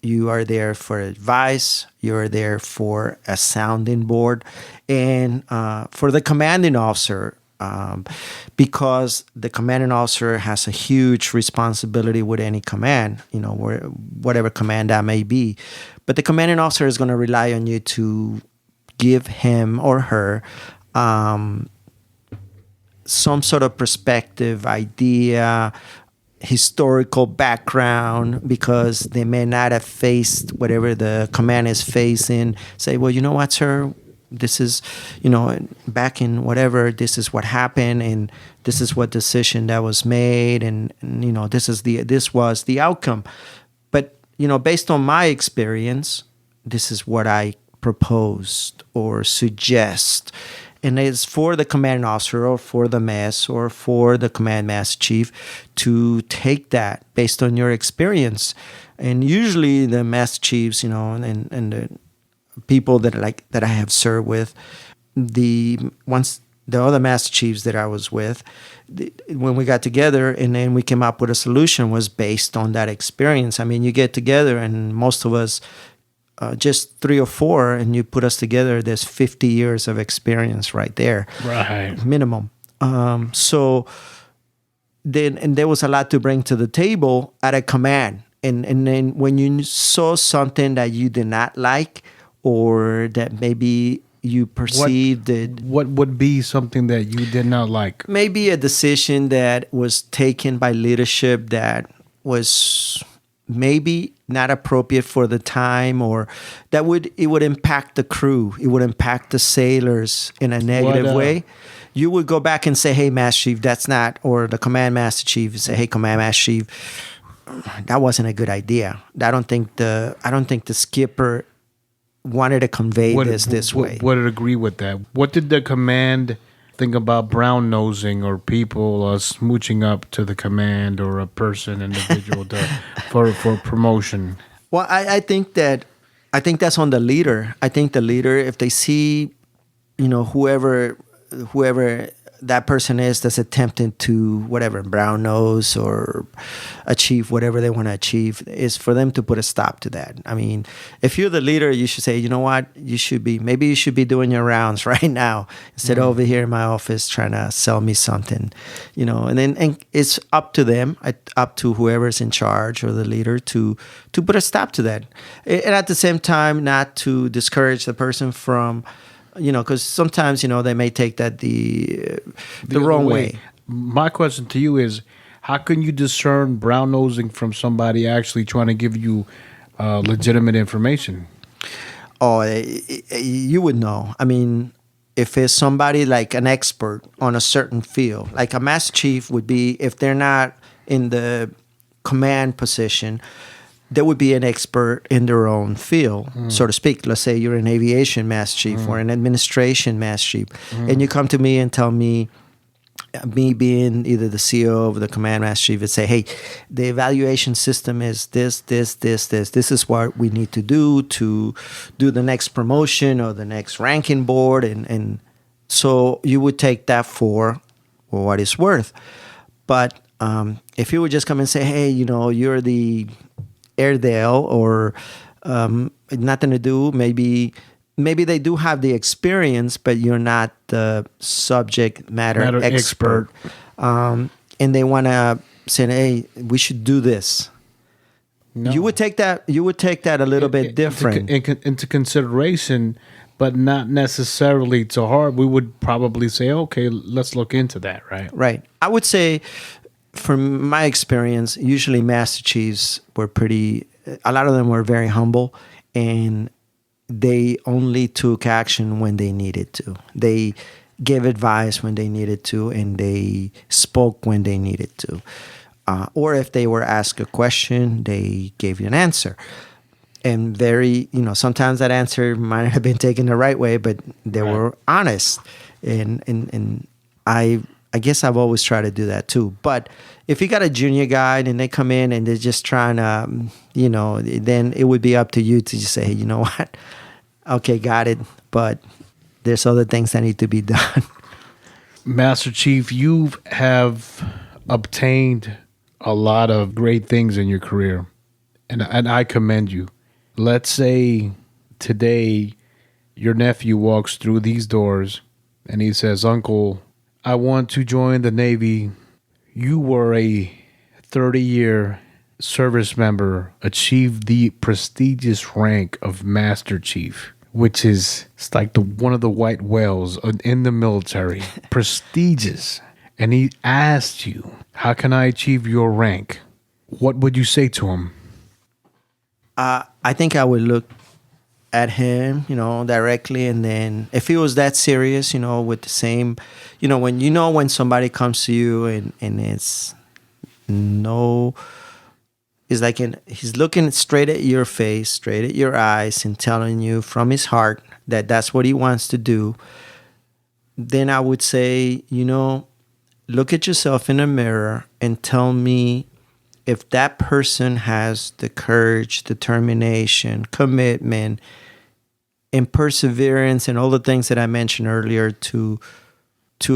You are there for advice. You're there for a sounding board, and for the commanding officer, because the commanding officer has a huge responsibility with any command, whatever command that may be. But the commanding officer is going to rely on you to give him or her some sort of perspective, idea, historical background, because they may not have faced whatever the command is facing. Say, well, you know what, sir? This is, back in whatever, this is what happened, and this is what decision that was made, and this was the outcome. But, based on my experience, this is what I proposed or suggest. And it's for the command officer or for the mess or for the command master chief to take that based on your experience. And usually the master chiefs, and the people that I have served with, the other master chiefs that I was with, when we got together and then we came up with a solution was based on that experience. I mean, you get together and most of us, just 3 or 4, and you put us together, there's 50 years of experience right there. Right. Minimum. So then there was a lot to bring to the table at a command. And then when you saw something that you did not like or that maybe you perceived that What would be something that you did not like? maybe a decision that was taken by leadership that was maybe not appropriate for the time, or it would impact the crew, it would impact the sailors in a negative way, you would go back and say, hey, Master Chief, that's not, or the Command Master Chief would say, hey, Command Master Chief, that wasn't a good idea. I don't think the skipper wanted to convey this way. Would it agree with that? What did the command think about brown nosing or people smooching up to the command or a individual for promotion? Well, I think that's on the leader. I think the leader, if they see, whoever that person is that's attempting to whatever brown nose or achieve whatever they want to achieve, is for them to put a stop to that. I mean, if you're the leader, you should say, you know what, maybe you should be doing your rounds right now instead of over here in my office trying to sell me something, and it's up to them, up to whoever's in charge or the leader to put a stop to that. And at the same time, not to discourage the person from, because sometimes, they may take that the wrong way. My question to you is, how can you discern brown nosing from somebody actually trying to give you legitimate information? Oh, you would know. I mean, if it's somebody like an expert on a certain field, like a master chief would be, if they're not in the command position, there would be an expert in their own field, so to speak. Let's say you're an aviation master chief or an administration master chief, and you come to me and tell me being either the CEO or the command master chief, would say, hey, the evaluation system is this. This is what we need to do the next promotion or the next ranking board. And so you would take that for what it's worth. But if you would just come and say, hey, you're the Airedale or nothing to do, maybe they do have the experience, but you're not the subject matter expert. And they want to say, hey, we should do this. No. You would take that a little bit different into consideration, but not necessarily to heart. We would probably say, okay, let's look into that, right? Right. I would say, from my experience, usually master chiefs were a lot of them were very humble, and they only took action when they needed to. They gave advice when they needed to, and they spoke when they needed to. Or if they were asked a question, they gave you an answer. And sometimes that answer might have been taken the right way, but they were honest. And I guess I've always tried to do that too. But if you got a junior guy and they come in and they're just trying to, then it would be up to you to just say, hey, you know what? Okay, got it. But there's other things that need to be done. Master Chief, you have obtained a lot of great things in your career, and I commend you. Let's say today your nephew walks through these doors and he says, Uncle, I want to join the Navy. You were a 30-year service member, achieved the prestigious rank of Master Chief, which is it's like one of the white whales in the military. Prestigious. And he asked you, how can I achieve your rank? What would you say to him? I think I would look at him, directly, and then if he was that serious, with the same, when somebody comes to you and it's like he's looking straight at your face, straight at your eyes, and telling you from his heart that that's what he wants to do. If he was that serious, with the same, when somebody comes to you and it's no, it's like he's looking straight at your face, straight at your eyes, and telling you from his heart that that's what he wants to do. If he was that serious, with the same, when somebody comes to you and it's no, it's like he's looking straight at your face, straight at your eyes, and telling you from his heart then I would say, look at yourself in a mirror and tell me if that person has the courage, determination, commitment, and perseverance, and all the things that I mentioned earlier to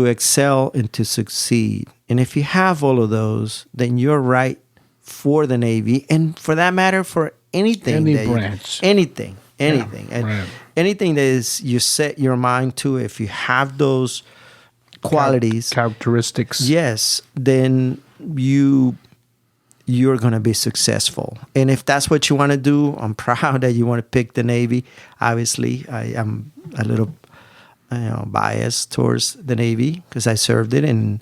excel and to succeed. And if you have all of those, then you're right for the Navy, and for that matter, for anything. Any branch. Anything. Yeah, And right. anything that is you set your mind to, if you have those qualities, Characteristics. yes, then you're going to be successful. And if that's what you want to do, I'm proud that you want to pick the Navy. Obviously, I am a little biased towards the Navy because I served it, and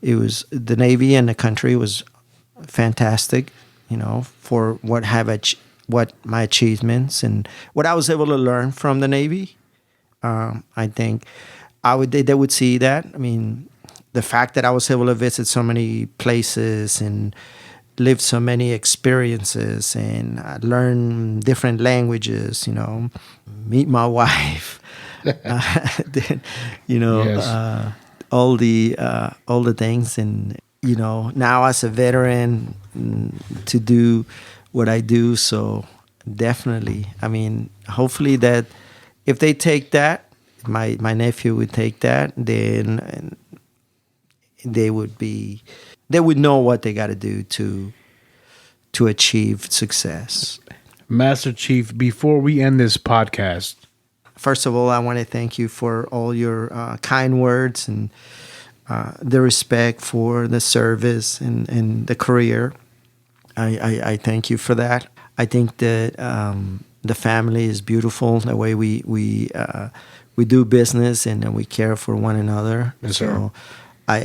it was the Navy and the country was fantastic, for what my achievements and what I was able to learn from the Navy. I think they would see that. I mean, the fact that I was able to visit so many places and live so many experiences and learn different languages, meet my wife, then, Yes. all the things, and now as a veteran, to do what I do. So definitely, I mean, hopefully that if they take that, my nephew would take that, then they would know what they got to do to achieve success. Master Chief, before we end this podcast, First of all, I want to thank you for all your kind words and the respect for the service and the career. I thank you for that. I think that the family is beautiful. The way we do business and we care for one another. Yes, so sir.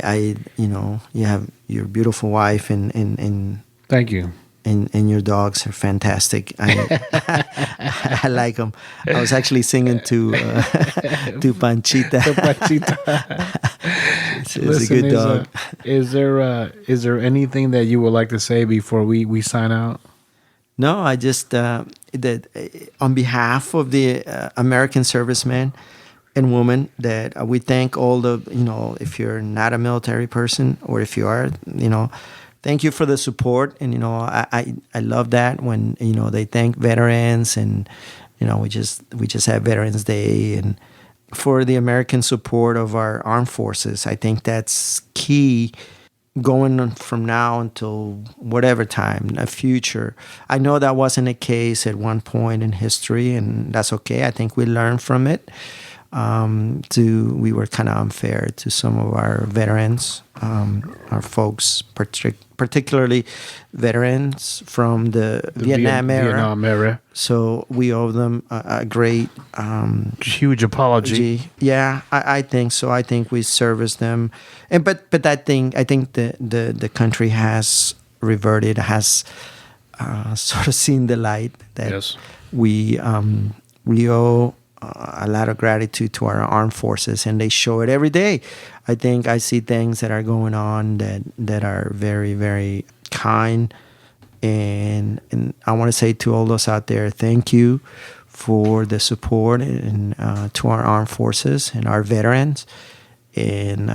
you have your beautiful wife and thank you. and your dogs are fantastic. I like them. I was actually singing to Panchita. It's a Listen, good dog. Is there anything that you would like to say before we sign out? No, I just that on behalf of the American servicemen and women, that we thank all the if you're not a military person or if you are, thank you for the support. And I love that when they thank veterans, and we just have Veterans Day, and for the American support of our armed forces. I think that's key going on from now until whatever time, a future. I know that wasn't the case at one point in history, and that's okay. I think we learned from it. We were kind of unfair to some of our veterans, our folks, particularly veterans from the Vietnam era. So we owe them a great Huge apology. Yeah, I think so. I think we service them, and but I think the country has reverted, has sort of seen the light that Yes. we owe a lot of gratitude to our armed forces, and they show it every day. I think I see things that are going on that are very, very kind, and I want to say to all those out there, thank you for the support, and to our armed forces and our veterans, and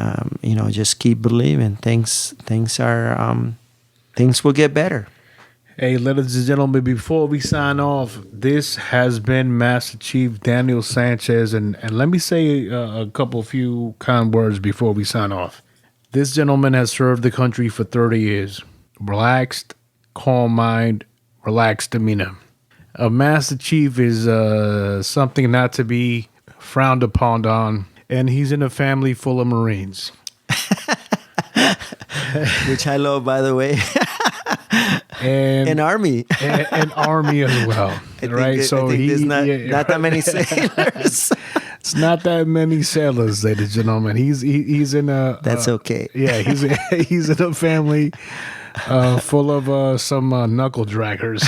just keep believing. Things will get better. Hey, ladies and gentlemen, before we sign off, this has been Master Chief Daniel Sanchez. And let me say a few kind words before we sign off. This gentleman has served the country for 30 years. Relaxed, calm mind, relaxed demeanor. A Master Chief is something not to be frowned upon on. And he's in a family full of Marines. Which I love, by the way. And An army. an army as well, right? I think there's not that many sailors. It's not that many sailors, ladies and gentlemen. He's in a. That's okay. Yeah, he's in a family full of some knuckle draggers.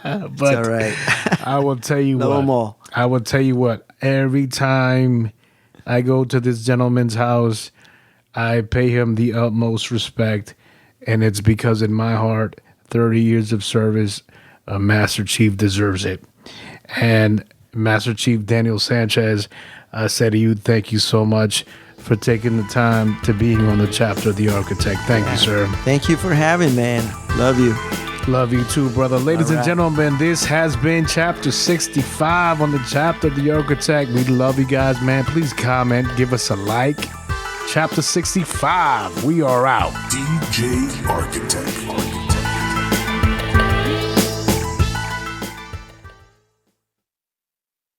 But It's all right. I will tell you No what. more. I will tell you what. Every time I go to this gentleman's house, I pay him the utmost respect. And it's because in my heart, 30 years of service, a Master Chief deserves it. And Master Chief Daniel Sanchez, I say to you, thank you so much for taking the time to being on the chapter of the Architect. Thank you, sir. Thank you for having, man. Love you. Love you too, brother. Ladies All and right. gentlemen, this has been chapter 65 on the chapter of the Architect. We love you guys, man. Please comment, give us a like. Chapter 65. We are out. DJ Architect.